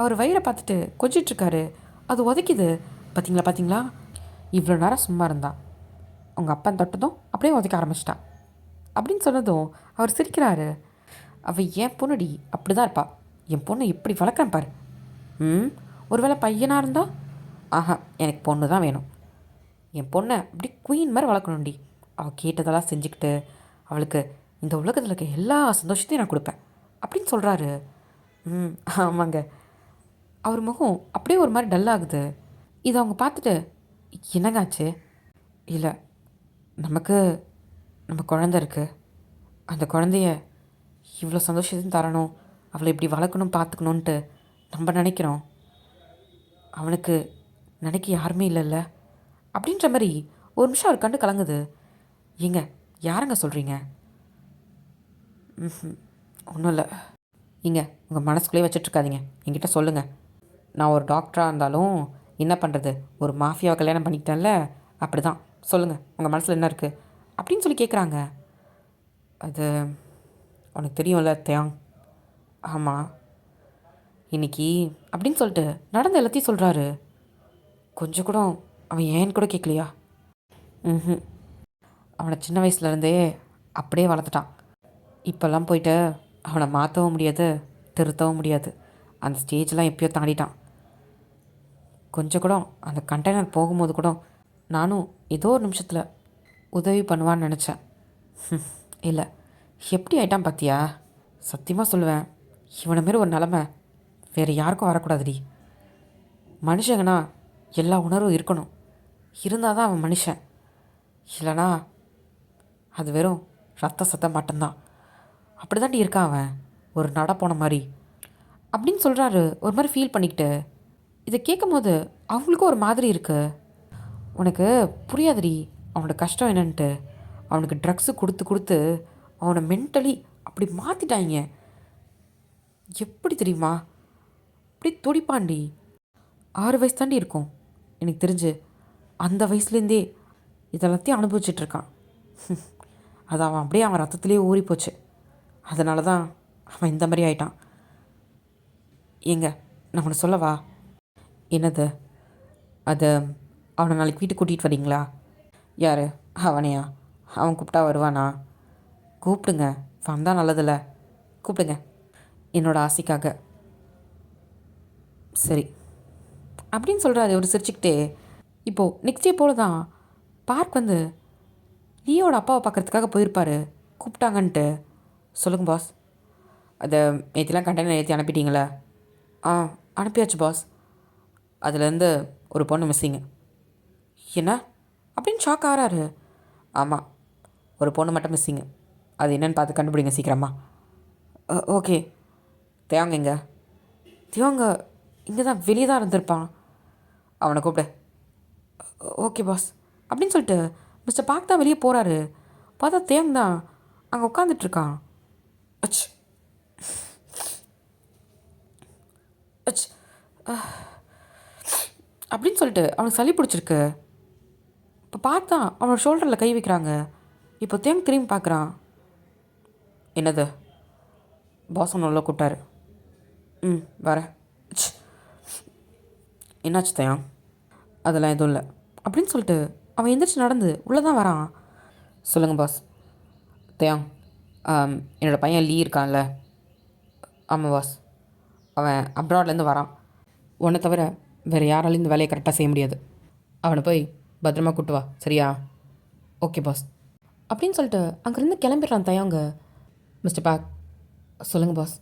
அவர் வயிறை பார்த்துட்டு கொஞ்சிட்ருக்காரு. அது உதைக்குது. பார்த்தீங்களா இவ்வளோ நேரம் சும்மா இருந்தா, அவங்க அப்பா தொட்டதும் அப்படியே உதைக்க ஆரம்பிச்சிட்டான் அப்படின்னு சொன்னதும் அவர் சிரிக்கிறாரு. அவள் என் பொண்ணுடி, அப்படி தான் இருப்பா. என் பொண்ணை எப்படி வளர்க்குறேன் பாரு. ஒருவேளை பையனாக இருந்தால் ஆஹா எனக்கு பொண்ணு தான் வேணும். என் பொண்ணை அப்படி குயின் மாதிரி வளர்க்கணும்டி. அவள் கேட்டதெல்லாம் செஞ்சுக்கிட்டு அவளுக்கு இந்த உலகத்தில் இருக்க எல்லா சந்தோஷத்தையும் நான் கொடுப்பேன் அப்படின்னு சொல்கிறாரு. ஆமாங்க. அவர் முகம் அப்படியே ஒரு மாதிரி டல்லாகுது. இதை அவங்க பார்த்துட்டு என்னங்காச்சு? இல்லை நம்ம குழந்த இருக்குது, அந்த குழந்தைய இவ்வளோ சந்தோஷத்தையும் தரணும், அவளை இப்படி வளர்க்கணும் பார்த்துக்கணுன்ட்டு நம்ம நினைக்கிறோம். அவனுக்கு நினைக்க யாருமே இல்லைல்ல அப்படின்ற மாதிரி ஒரு நிமிஷம் அவர் கண்டு கலங்குது. ஏங்க யாருங்க சொல்கிறீங்க? ஒன்றும் இல்லை. இங்கே உங்கள் மனசுக்குள்ளேயே வச்சிட்ருக்காதீங்க, என்கிட்ட சொல்லுங்கள். நான் ஒரு டாக்டராக இருந்தாலும் என்ன பண்ணுறது, ஒரு மாஃபியாவை கல்யாணம் பண்ணிக்கிட்டேன்ல, அப்படி தான். சொல்லுங்கள் உங்கள் மனசில் என்ன இருக்குது அப்படின்னு சொல்லி கேட்குறாங்க. அது உனக்கு தெரியும்ல தேங். ஆமாம் இன்னைக்கு அப்படின்னு சொல்லிட்டு நடந்த எல்லாத்தையும் சொல்கிறாரு. கொஞ்சம் கூட அவன் ஏன்னு கூட கேட்கலையா? அவனை சின்ன வயசுலேருந்தே அப்படியே வளர்த்துட்டான். இப்போல்லாம் போயிட்டு அவனை மாற்றவும் முடியாது, திருத்தவும் முடியாது. அந்த ஸ்டேஜெலாம் எப்பயோ தாண்டிட்டான். கொஞ்சம் கூட அந்த கண்டெய்னர் போகும்போது கூட நானும் ஏதோ ஒரு நிமிஷத்தில் உதவி பண்ணுவான்னு நினச்சேன். இல்லை எப்படி ஆயிட்டான் பார்த்தியா? சத்தியமாக சொல்லுவேன், இவனை மாரி ஒரு நிலமை வேறு யாருக்கும் வரக்கூடாதுடி. மனுஷங்கன்னா எல்லா உணர்வும் இருக்கணும், இருந்தால் தான் அவன் மனுஷன். இல்லைனா அது வெறும் ரத்த சத்தம் மட்டும்தான். அப்படி தாண்டி இருக்கான் அவன், ஒரு நட போன மாதிரி அப்படின்னு சொல்கிறாரு ஒரு மாதிரி ஃபீல் பண்ணிக்கிட்டு. இதை கேட்கும் போது அவங்களுக்கும் ஒரு மாதிரி இருக்கு. உனக்கு புரியாதுடி அவனோட கஷ்டம் என்னன்ட்டு. அவனுக்கு ட்ரக்ஸு கொடுத்து கொடுத்து அவனை மென்டலி அப்படி மாற்றிட்டாங்க. எப்படி தெரியுமா? அப்படி துடிப்பாண்டி. 6 வயசு தாண்டி இருக்கும் எனக்கு தெரிஞ்சு. அந்த வயசுலேருந்தே இதெல்லாத்தையும் அனுபவிச்சிட்ருக்கான். அது அவன் அப்படியே அவன் ரத்தத்துலேயே ஊறி போச்சு. அதனால தான் அவன் இந்த மாதிரி ஆயிட்டான். ஏங்க நான் உன்னை சொல்லவா? என்னது? அது அவனை நாளைக்கு வீட்டுக்கு கூட்டிகிட்டு வரீங்களா? யார்? அவனையா? அவன் கூப்பிட்டா வருவானா? கூப்பிடுங்க, வந்தால் நல்லதில்ல. கூப்பிடுங்க என்னோடய ஆசைக்காக. சரி அப்படின்னு சொல்கிறாரு ஒரு சிரிச்சுக்கிட்டே. இப்போது நெக்ஸ்ட் டே போல தான் பார்க் வந்து லியோட அப்பாவை பார்க்குறதுக்காக போயிருப்பார் கூப்பிட்டாங்கன்ட்டு. சொல்லுங்கள் பாஸ். அதை நேற்றுலாம் கண்டெய்னர் ஏற்றி அனுப்பிட்டீங்களே? ஆ அனுப்பியாச்சு பாஸ். அதுலேருந்து ஒரு பொண்ணு மிஸ்ஸிங்கு. என்ன அப்படின்னு ஷாக் ஆகிறாரு. ஆமாம், ஒரு பொண்ணு மட்டும் மிஸ்ஸிங்கு. அது என்னென்னு பார்த்து கண்டுபிடிங்க சீக்கிரமா. ஓகே. தேவங்க எங்க? தேவங்க இங்கே தான், வெளியே தான் இருந்திருப்பான். அவனை கூப்பிடு. ஓகே பாஸ் அப்படின்னு சொல்லிட்டு மிஸ்டர் பார்க் தான் வெளியே போகிறாரு. பார்த்தா தேவங்க தான் அங்கே உட்காந்துட்ருக்கான். அச் அச் அப்படின்னு சொல்லிட்டு அவனுக்கு சளி பிடிச்சிருக்கு. இப்போ பார்த்தா அவனோட ஷோல்டரில் கை வைக்கிறாங்க. இப்போ தேங்க திரும்பி பார்க்குறான். என்னது? பாஸ் ஒன்று உள்ள கூப்பிட்டாரு. வரேன். என்னாச்சு தயான்? அதெல்லாம் எதுவும் இல்லை அப்படின்னு சொல்லிட்டு அவன் எந்திரிச்சு நடந்து உள்ளே தான் வரான். சொல்லுங்கள் பாஸ். தயான், என்னோடய பையன் லீ இருக்கான்ல? ஆமாம் பாஸ். அவன் அப்ராட்லேருந்து வரான். உன்னை தவிர வேறு யாராலையும் இந்த வேலையை கரெக்டாக செய்ய முடியாது. அவனை போய் பத்திரமா கூட்டு வா, சரியா? ஓகே பாஸ் அப்படின்னு சொல்லிட்டு அங்கேருந்து கிளம்பிடுறான் தயாங்க. மிஸ்டர் பாக். சொல்லுங்கள் பாஸ்.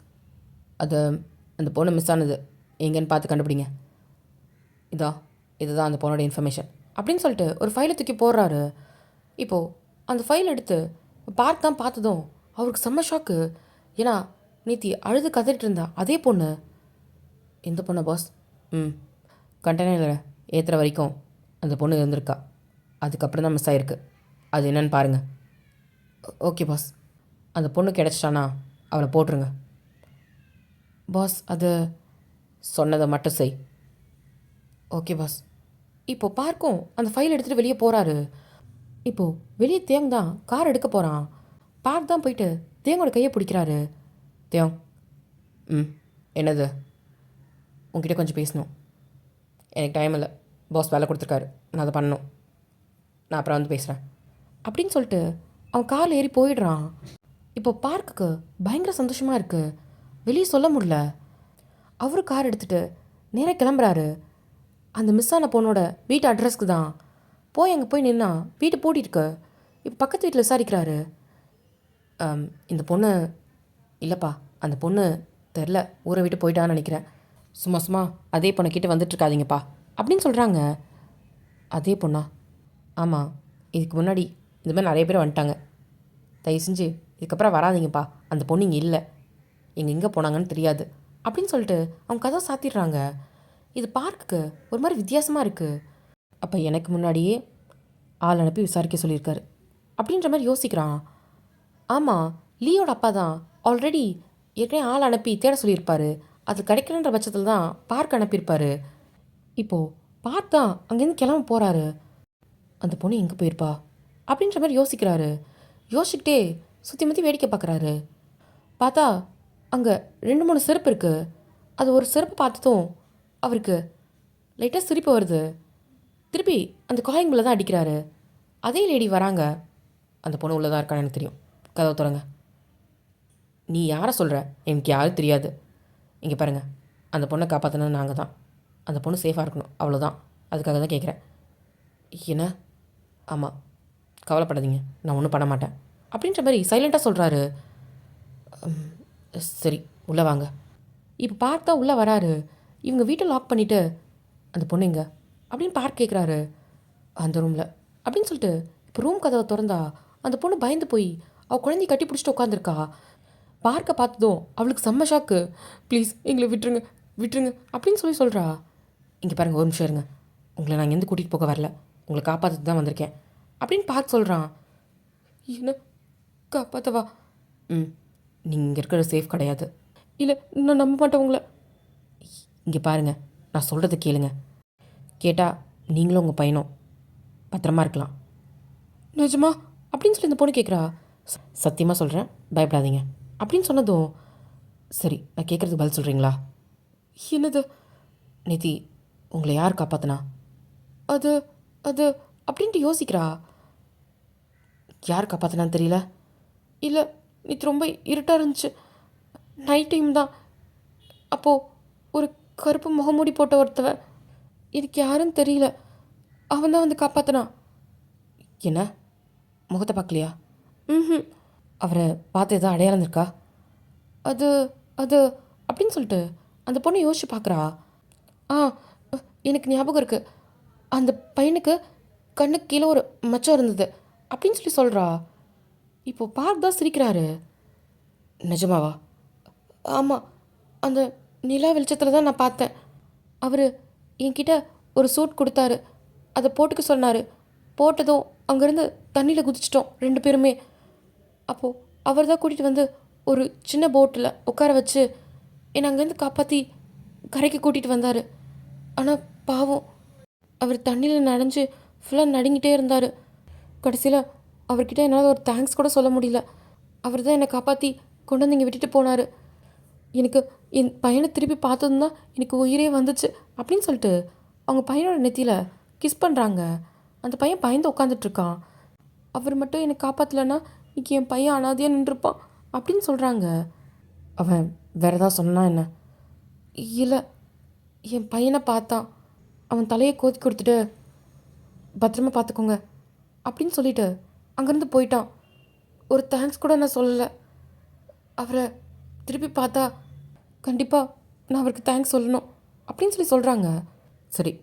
அது அந்த பொண்ணு மிஸ் ஆனது எங்கேன்னு பார்த்து கண்டுபிடிங்க. இதுதான் அந்த பொண்ணோட இன்ஃபர்மேஷன் அப்படின்னு சொல்லிட்டு ஒரு ஃபைலை தூக்கி போடுறாரு. இப்போது அந்த ஃபைல் எடுத்து பார்க் தான் பார்த்ததும் அவருக்கு செம்ம ஷாக்கு. ஏன்னா நேத்தி அழுது கதறிட்டு இருந்தா அதே பொண்ணு. எந்த பொண்ணு பாஸ்? கண்டெய்னரில் ஏற்றுற வரைக்கும் அந்த பொண்ணு இருந்திருக்கா. அதுக்கப்புறம் தான் மிஸ் ஆகிருக்கு. அது என்னன்னு பாருங்கள். Okay boss. அந்த பொண்ணு கிடச்சிட்டானா அவளை போட்டுருங்க. பாஸ் அது சொன்னதை மட்டும் செய். Okay boss. இப்போது பார்க்கும் அந்த ஃபைல் எடுத்துகிட்டு வெளியே போகிறாரு. இப்போது வெளியே தேங் தான் கார் எடுக்க போகிறான். பார்க் தான் போயிட்டு தேங்கோட கையை பிடிக்கிறாரு. தேங். என்னது? உங்ககிட்ட கொஞ்சம் பேசணும். எனக்கு டைம் இல்லை, பாஸ் வேலை கொடுத்துருக்காரு, நான் அதை பண்ணணும். நான் அப்புறம் வந்து பேசுகிறேன் அப்படின்னு சொல்லிட்டு அவன் காரில் ஏறி போயிடுறான். இப்போ பார்க்குக்கு பயங்கர சந்தோஷமாக இருக்குது. வெளியே சொல்ல முடியல. அவரு கார் எடுத்துகிட்டு நேராக கிளம்புறாரு. அந்த மிஸ் ஆன பொண்ணோட வீட்டு அட்ரஸ்க்கு தான். அங்கே போய் நின்னா வீட்டு பூட்டிருக்கு. இப்போ பக்கத்து வீட்டில் விசாரிக்கிறாரு. இந்த பொண்ணு இல்லைப்பா, அந்த பொண்ணு தெரில, ஊரை விட்டு போயிட்டான்னு நினைக்கிறேன். சும்மா அதே பொண்ணை கிட்டே வந்துட்டுருக்காதீங்கப்பா அப்படின்னு சொல்கிறாங்க. அதே பொண்ணா? ஆமாம், இதுக்கு முன்னாடி இந்த மாதிரி நிறைய பேர் வந்துட்டாங்க. தயவு செஞ்சு இதுக்கப்புறம் வராதிங்கப்பா. அந்த பொண்ணு இங்கே இல்லை, எங்கே போனாங்கன்னு தெரியாது அப்படின்னு சொல்லிட்டு அவங்க கதை சாத்திடுறாங்க. இது பார்க்குக்கு ஒரு மாதிரி வித்தியாசமாக இருக்குது. அப்போ எனக்கு முன்னாடியே ஆள் அனுப்பி விசாரிக்க சொல்லியிருக்காரு அப்படின்ற மாதிரி யோசிக்கிறான். ஆமாம், லீயோட அப்பா தான் ஆல்ரெடி ஏற்கனவே ஆள் அனுப்பி தேட சொல்லியிருப்பார். அது கிடைக்கலன்ற பட்சத்தில் தான் பார்க் அனுப்பியிருப்பார். இப்போது பார்க் தான் அங்கேருந்து கிளம்ப போகிறாரு. அந்த பொண்ணு எங்கே போயிருப்பா அப்படின்ற மாதிரி யோசிக்கிறாரு. யோசிச்சுக்கிட்டே சுற்றி முற்றி வேடிக்கை பார்க்குறாரு. பார்த்தா அங்கே 2-3 செருப்பு இருக்குது. அது ஒரு செருப்பு பார்த்ததும் அவருக்கு லைட்டாக சிரிப்பு வருது. திருப்பி அந்த காலிங் பில்லை தான் அடிக்கிறாரு. அதே லேடி வராங்க. அந்த பொண்ணு உள்ளே தான் இருக்கான்னு எனக்கு தெரியும், கதவை திறங்க. நீ யாரை சொல்கிற? எனக்கு யாரும் தெரியாது. இங்கே பாருங்கள், அந்த பொண்ணை காப்பாற்றினது நாங்கள் தான். அந்த பொண்ணு சேஃபாக இருக்கணும், அவ்வளோதான். அதுக்காக தான் கேட்குறேன். என்ன? ஆமாம், கவலைப்படாதீங்க, நான் ஒன்றும் பண்ண மாட்டேன் அப்படின்ற மாதிரி சைலண்ட்டாக சொல்கிறாரு. சரி, உள்ளே வாங்க. இப்போ பார்த்தா உள்ளே வராரு. இவங்க வீட்டை லாக் பண்ணிவிட்டு அந்த பொண்ணு எங்க அப்படின்னு பார்க் கேட்குறாரு. அந்த ரூமில் அப்படின்னு சொல்லிட்டு இப்போ ரூம் கதவை திறந்தா அந்த பொண்ணு பயந்து போய் அவள் குழந்தைய கட்டி பிடிச்சிட்டு உட்காந்துருக்கா. பார்க்க பார்த்ததும் அவளுக்கு செம்ம ஷாக்கு. ப்ளீஸ் எங்களை விட்டுருங்க அப்படின்னு சொல்கிறா. இங்கே பாருங்கள், ஒரு நிமிஷம் இருங்க, உங்களை நான் எங்கேருந்து கூட்டிகிட்டு போக வரல, உங்களை காப்பாற்றிட்டு தான் வந்திருக்கேன் அப்படின்னு பார்க்க சொல்கிறான். என்ன காப்பாற்றவா? ம், நீங்கள் இங்கே இருக்கிற சேஃப் கிடையாது. இல்லை, நான் நம்ப மாட்டேன் உங்களை. இங்கே பாருங்கள், நான் சொல்கிறத கேளுங்க. கேட்டால் நீங்களும் உங்கள் பையனும் பத்திரமா இருக்கலாம். நிஜமா? அப்படின்னு சொல்லி இந்த பொண்ணு கேட்குறா. சத்தியமாக சொல்கிறேன், பயப்படாதீங்க அப்படின்னு சொன்னதும், சரி நான் கேட்குறதுக்கு பதில் சொல்கிறீங்களா? என்னது? நேத்தி உங்களை யார் காப்பாத்தினா? அது அது அப்படின்ட்டு யோசிக்கிறா. யார் காப்பாத்தினான்னு தெரியல. இல்லை, நேற்று ரொம்ப இருட்டாக இருந்துச்சு, நைட் டைம் தான். அப்போது ஒரு கருப்பு முகமூடி போட்ட ஒருத்தவன், எனக்கு யாருன்னு தெரியல, அவன் தான் வந்து காப்பாற்றினான். என்ன, முகத்தை பார்க்கலையா? ம், அவரை பார்த்து எதாவது அடையாளம் இருக்கா? அது அது அப்படின்னு சொல்லிட்டு அந்த பொண்ணு யோசிச்சு பார்க்குறா. ஆ, எனக்கு ஞாபகம் இருக்குது, அந்த பையனுக்கு கண்ணுக்கு கீழே ஒரு மச்சம் இருந்தது அப்படின்னு சொல்லி சொல்கிறா. இப்போது பார்க் தான் சிரிக்கிறாரு. நிஜமாவா? ஆமாம், அந்த நிலா வெளிச்சத்தில் தான் நான் பார்த்தேன். அவர் என்கிட்ட ஒரு சூட் கொடுத்தாரு, அதை போட்டுக்க சொன்னார். போட்டதும் அங்கேருந்து தண்ணியில் குதிச்சிட்டோம் 2 பேருமே. அப்போது அவர் தான் கூட்டிகிட்டு வந்து ஒரு சின்ன போட்டில் உட்கார வச்சு என்னை அங்கேருந்து காப்பாற்றி கரைக்கு கூட்டிகிட்டு வந்தார். ஆனால் பாவம், அவர் தண்ணியில் நனைஞ்சு ஃபுல்லாக நடுங்கிட்டே இருந்தார். கடைசியில் அவர்கிட்ட என்னால் ஒரு தேங்க்ஸ் கூட சொல்ல முடியல. அவர் தான் என்னை காப்பாற்றி கொண்டு வந்து இங்கே விட்டுட்டு போனார். எனக்கு என் பையனை திருப்பி பார்த்ததும் தான் எனக்கு உயிரே வந்துச்சு அப்படின்னு சொல்லிட்டு அவங்க பையனோட நெத்தியில் கிஸ் பண்ணுறாங்க. அந்த பையன் பயந்து உட்காந்துட்ருக்கான். அவர் மட்டும் என்னை காப்பாற்றலைன்னா இன்னைக்கு என் பையன் அனாதையாக நின்றுப்பான் அப்படின்னு சொல்கிறாங்க. அவன் வேறு ஏதாவது சொன்னா என்ன? இல்லை, என் பையனை பார்த்தான், அவன் தலையை கோதி கொடுத்துட்டு பத்திரமா பார்த்துக்கோங்க அப்படின்னு சொல்லிட்டு அங்கேருந்து போயிட்டான். ஒரு தேங்க்ஸ் கூட நான் சொல்லலை. அவரை திருப்பி பார்த்தா கண்டிப்பாக நான் அவருக்கு தேங்க்ஸ் சொல்லணும் அப்படின்னு சொல்லி சொல்கிறாங்க. சரி,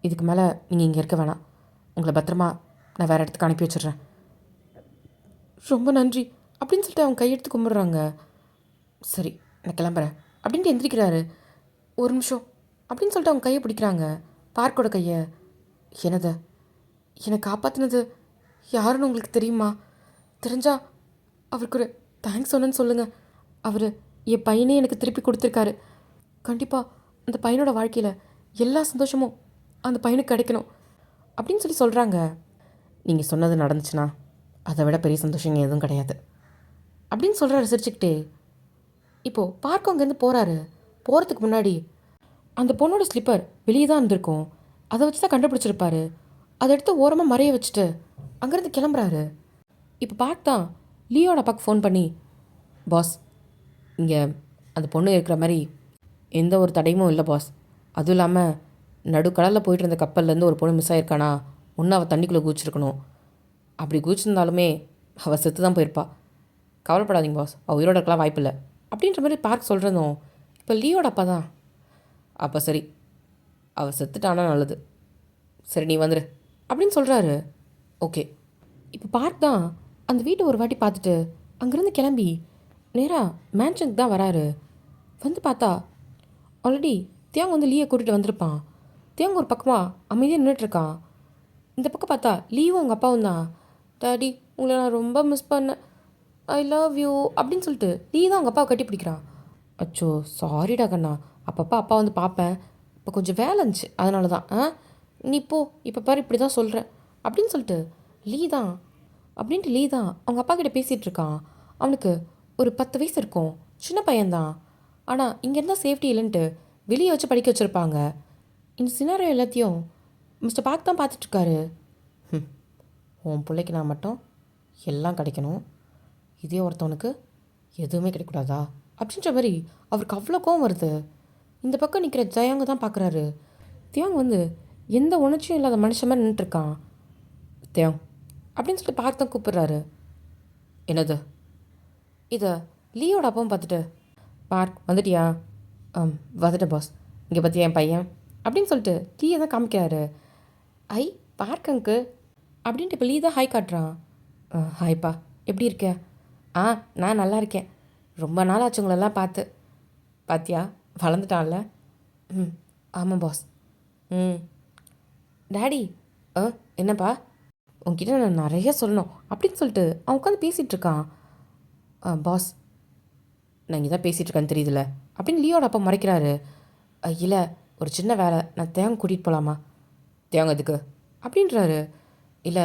இதுக்கு மேலே நீங்கள் இங்கே இருக்க வேணாம், உங்களை பத்திரமா நான் வேறு இடத்துக்கு அனுப்பி வச்சிடுறேன். ரொம்ப நன்றி அப்படின்னு சொல்லிட்டு அவங்க கையெடுத்து கும்பிட்றாங்க. சரி, நான் கிளம்புறேன் அப்படின்ட்டு எந்திரிக்கிறாரு. ஒரு நிமிஷம் அப்படின்னு சொல்லிட்டு அவங்க கையை பிடிக்கிறாங்க, பார்க்கோட கையை. என்னது? என்னை காப்பாற்றினது யாருன்னு உங்களுக்கு தெரியுமா? தெரிஞ்சா அவருக்கு ஒரு தேங்க்ஸ் சொன்னேன்னு சொல்லுங்கள். அவர் என் பையனே எனக்கு திருப்பி கொடுத்துருக்காரு. கண்டிப்பாக அந்த பையனோட வாழ்க்கையில் எல்லா சந்தோஷமும் அந்த பையனுக்கு கிடைக்கணும் அப்படின்னு சொல்லி சொல்கிறாங்க. நீங்கள் சொன்னது நடந்துச்சுன்னா அதை விட பெரிய சந்தோஷம் எதுவும் கிடையாது அப்படின்னு சொல்கிறாரு சிரிச்சுக்கிட்டே. இப்போது பார்க்க அங்கேருந்து போகிறாரு. போகிறதுக்கு முன்னாடி அந்த பொண்ணோட ஸ்லிப்பர் வெளியே தான் இருந்திருக்கும், அதை வச்சு தான் கண்டுபிடிச்சிருப்பாரு. அதை எடுத்து ஓரமாக மறைய வச்சுட்டு அங்கேருந்து கிளம்புறாரு. இப்போ பார்க் தான் லியோட அப்பாவுக்கு ஃபோன் பண்ணி, பாஸ், இங்கே அந்த பொண்ணு இருக்கிற மாதிரி எந்த ஒரு தடையும் இல்லை பாஸ். அதுவும் இல்லாமல் நடுக்கடலில் போயிட்டு இருந்த கப்பல்லேருந்து ஒரு பொண்ணு மிஸ் ஆகிருக்கானா, ஒன்று அவள் தண்ணிக்குள்ளே குதிச்சிருக்கணும். அப்படி குதிச்சிருந்தாலுமே அவள் செத்து தான் போயிருப்பா. கவலைப்படாதீங்க பாஸ், அவள் உயிரோட இருக்கலாம் வாய்ப்பில்லை அப்படின்ற மாதிரி பார்க் சொல்கிறதும் இப்போ லியோட அப்பா தான். அப்போ சரி, அவள் செத்துட்டானா நல்லது, சரி நீ வந்துடு அப்படின்னு சொல்கிறாரு. ஓகே. இப்போ பார்க் தான் அந்த வீட்டை ஒரு வாட்டி பார்த்துட்டு அங்கேருந்து கிளம்பி நேராக மேன்ஷனுக்கு தான் வராரு. வந்து பார்த்தா ஆல்ரெடி தியாங் வந்து லீயை கூட்டிகிட்டு வந்திருப்பான். தியாங் ஒரு பக்கமாக அமைதியாக நின்றுட்டுருக்கான். இந்த பக்கம் பார்த்தா லீவும் அவங்க அப்பாவும் தான். டாடி, உங்களை நான் ரொம்ப மிஸ் பண்ணேன், ஐ லவ் யூ அப்படின்னு சொல்லிட்டு லீ தான் அவங்க அப்பாவை கட்டி பிடிக்கிறான். அச்சோ சாரிடா கண்ணா, அப்பப்போ அப்பா வந்து பார்ப்பேன், இப்போ கொஞ்சம் வேலை இருந்துச்சு அதனால தான். நீ போ, இப்போ பாரு இப்படி தான் சொல்கிறேன் அப்படின்னு சொல்லிட்டு லீ தான் அவங்க அப்பா கிட்ட பேசிகிட்டு இருக்கான். அவனுக்கு ஒரு 10 வயசு இருக்கும், சின்ன பையன்தான். ஆனால் இங்கே இருந்தால் சேஃப்டி இல்லைன்ட்டு வெளியே வச்சு படிக்க வச்சுருப்பாங்க. இந்த சினாரியோ எல்லாத்தையும் மிஸ்டர் பார்க் தான் பார்த்துட்ருக்காரு. உன் பிள்ளைக்கு நான் மட்டும் எல்லாம் கிடைக்கணும், இதே ஒருத்தவனுக்கு எதுவுமே கிடைக்கூடாதா அப்படின்ற மாதிரி அவருக்கு அவ்வளோ கோவம் வருது. இந்த பக்கம் நிற்கிற ஜயாங்க தான் பார்க்குறாரு. தியாங் வந்து எந்த உணர்ச்சியும் இல்லாத மனுஷன் மாதிரி நின்றுட்டுருக்கான். தியாங் அப்படின்னு சொல்லிட்டு பார்த்து தான் கூப்பிட்றாரு. என்னது? இதை லீயோட அப்பாவும் பார்த்துட்டு, பார்க் வந்துட்டியா? வந்துட்டேன் பாஸ், இங்கே பார்த்தியா என் பையன் அப்படின்னு சொல்லிட்டு லீயை தான் காமிக்கிறாரு. ஐ பார்க் அங்கு அப்படின்ட்டு இப்போ லீ தான் ஹாய் காட்டுறான். ஹாய்ப்பா, எப்படி இருக்க? நான் நல்லா இருக்கேன், ரொம்ப நாள் ஆச்சு உங்களெல்லாம் பார்த்து. பாத்தியா, வளர்ந்துட்டான்ல? ஆமாம் பாஸ். டாடி என்னப்பா உன்கிட்ட நான் நிறைய சொல்லணும் அப்படின்னு சொல்லிட்டு அவன் உட்காந்து பேசிகிட்டு இருக்கான். பாஸ் நான் இங்கே தான் பேசிகிட்டு இருக்கேன்னு தெரியுதுல்ல அப்படின்னு லியோட அப்பா மறைக்கிறாரு. இல்லை ஒரு சின்ன வேலை, நான் தேங்க கூட்டிகிட்டு போகலாமா? தேங்க எதுக்கு அப்படின்றாரு. இல்லை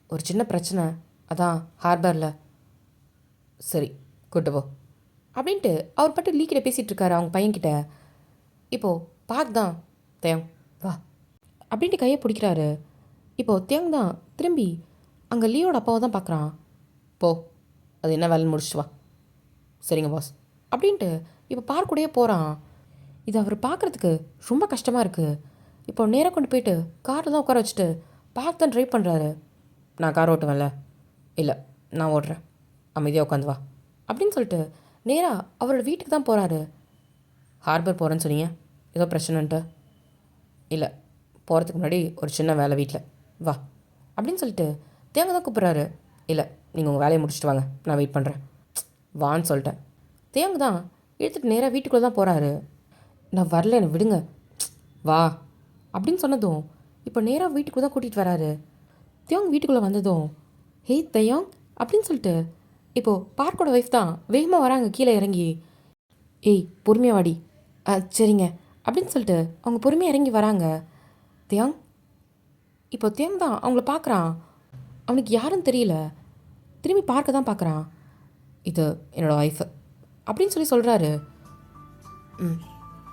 ஒரு சின்ன பிரச்சனை, அதான் ஹார்பரில். சரி கூட்டு போ அப்படின்ட்டு அவர் பாட்டு லீக்கிட்ட பேசிகிட்டு இருக்காரு அவங்க பையன்கிட்ட. இப்போது பார்க் தான் தேங் வா அப்படின்ட்டு கையை பிடிக்கிறாரு. இப்போது தேங் தான் திரும்பி அங்கே லியோட அப்பாவை தான் பார்க்குறான். போ அது என்ன வேலைன்னு முடிச்சிட்டு வா. சரிங்க பாஸ் அப்படின்ட்டு இப்போ பார்க் கூடயே போகிறான். இது அவர் பார்க்குறதுக்கு ரொம்ப கஷ்டமாக இருக்குது. இப்போ நேராக கொண்டு போயிட்டு காரில் தான் உட்கார வச்சுட்டு பார்க் தான் ட்ரைவ் பண்ணுறாரு. நான் கார் ஓட்டுவேன்ல. இல்லை நான் ஓட்டுறேன், அமைதியாக உட்காந்து வா அப்படின்னு சொல்லிட்டு நேராக அவரோட வீட்டுக்கு தான் போகிறாரு. ஹார்பர் போகிறேன்னு சொன்னீங்க, ஏதோ பிரச்சனைன்ட்டு? இல்லை, போகிறதுக்கு முன்னாடி ஒரு சின்ன வேலை வீட்டில், வா அப்படின்னு சொல்லிட்டு தேங்க தான் கூப்பிட்றாரு. இல்லை நீங்கள் உங்கள் வேலையை முடிச்சுட்டு வாங்க, நான் வெயிட் பண்ணுறேன், வான்னு சொல்லிட்டேன். தேங்க தான் எடுத்துகிட்டு நேராக வீட்டுக்குள்ளே தான் போகிறாரு. நான் வரல, என்னை விடுங்க, வா அப்படின்னு சொன்னதும் இப்போ நேராக வீட்டுக்குள்ளே தான் கூட்டிகிட்டு வராரு. தேவங்க வீட்டுக்குள்ளே வந்ததும் ஹே தயோங் அப்படின்னு சொல்லிட்டு இப்போது பார்க்கோட ஒய்ஃப் தான் வேகமாக வராங்க கீழே இறங்கி. ஏய் பொறுமையாக வாடி. சரிங்க அப்படின்னு சொல்லிட்டு அவங்க பொறுமையாக இறங்கி வராங்க. தியாங் இப்போ தியாங் தான் அவங்கள பார்க்குறான். அவனுக்கு யாருன்னு தெரியல, திரும்பி பார்க்க தான் பார்க்குறான். இது என்னோடய ஒய்ஃபு அப்படின்னு சொல்கிறாரு.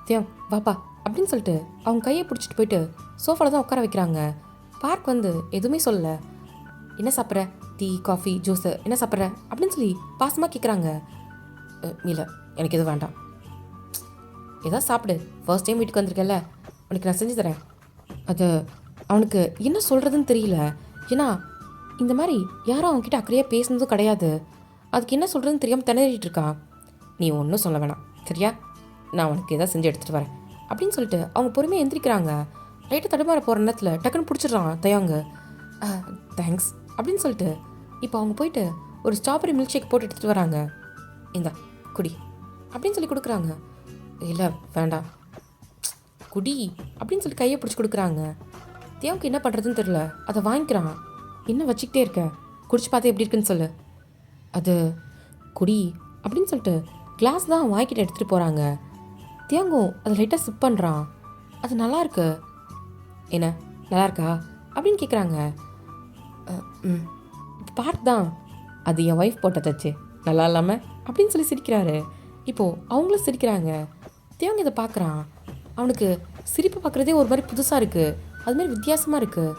தியாங் வாப்பா அப்படின்னு சொல்லிட்டு அவங்க கையை பிடிச்சிட்டு போயிட்டு சோஃபாவில் தான் உட்கார வைக்கிறாங்க. பார்க் வந்து எதுவுமே சொல்லலை. என்ன சாப்பிட்ற, டீ காஃபி ஜூஸு என்ன சாப்பிட்ற அப்படின்னு சொல்லி பாசமாக கேட்குறாங்க. இல்லை எனக்கு எதுவும் வேண்டாம், ஏதாவது சாப்பிடு, ஃபர்ஸ்ட் டைம் வீட்டுக்கு வந்திருக்கல, உனக்கு நான் செஞ்சு தரேன். அது அவனுக்கு என்ன சொல்கிறதுன்னு தெரியல. ஏன்னா இந்த மாதிரி யாரும் அவன்கிட்ட அக்கறையாக பேசுனதும் கிடையாது. அதுக்கு என்ன சொல்கிறதுன்னு தெரியாமல் திணறிட்டு இருக்கான். நீ ஒன்றும் சொல்ல வேணாம் சரியா, நான் உனக்கு எதாவது செஞ்சு எடுத்துகிட்டு வரேன் அப்படின்னு சொல்லிட்டு அவங்க பொறுமையாக எந்திரிக்கிறாங்க. லைட்டாக தடுமாற போகிற நேரத்தில் டக்குன்னு பிடிச்சிடுறான் தயாங்க. தேங்க்ஸ் அப்படின்னு சொல்லிட்டு இப்போ அவங்க போயிட்டு ஒரு ஸ்ட்ராபெரி மில்க் ஷேக் போட்டு எடுத்துகிட்டு வராங்க. இந்தா குடி அப்படின்னு சொல்லி கொடுக்குறாங்க. இல்லை வேண்டாம், குடி அப்படின்னு சொல்லி கையை பிடிச்சி கொடுக்குறாங்க. தேவனுக்கு என்ன பண்ணுறதுன்னு தெரில, அதை வாங்கிக்கிறான். என்ன வச்சுக்கிட்டே இருக்க, குடிச்சு பார்த்து எப்படி இருக்குன்னு சொல்லு. அது குடி அப்படின்னு சொல்லிட்டு கிளாஸ் தான் வாங்கிட்டு எடுத்துகிட்டு போகிறாங்க. தேங்கும் அதை லைட்டாக சிப் பண்ணுறான். அது நல்லாயிருக்கு. என்ன நல்லா இருக்கா அப்படின்னு கேட்குறாங்க. பார்க் தான் அது என் ஒய்ஃப் போட்டதாச்சு, நல்லா இல்லாமல் அப்படின்னு சொல்லி சிரிக்கிறாரு. இப்போது அவங்களும் சிரிக்கிறாங்க. தேவங்க இதை பார்க்குறான். அவனுக்கு சிரிப்பு பார்க்குறதே ஒரு மாதிரி புதுசாக இருக்குது, அது மாதிரி வித்தியாசமாக இருக்குது.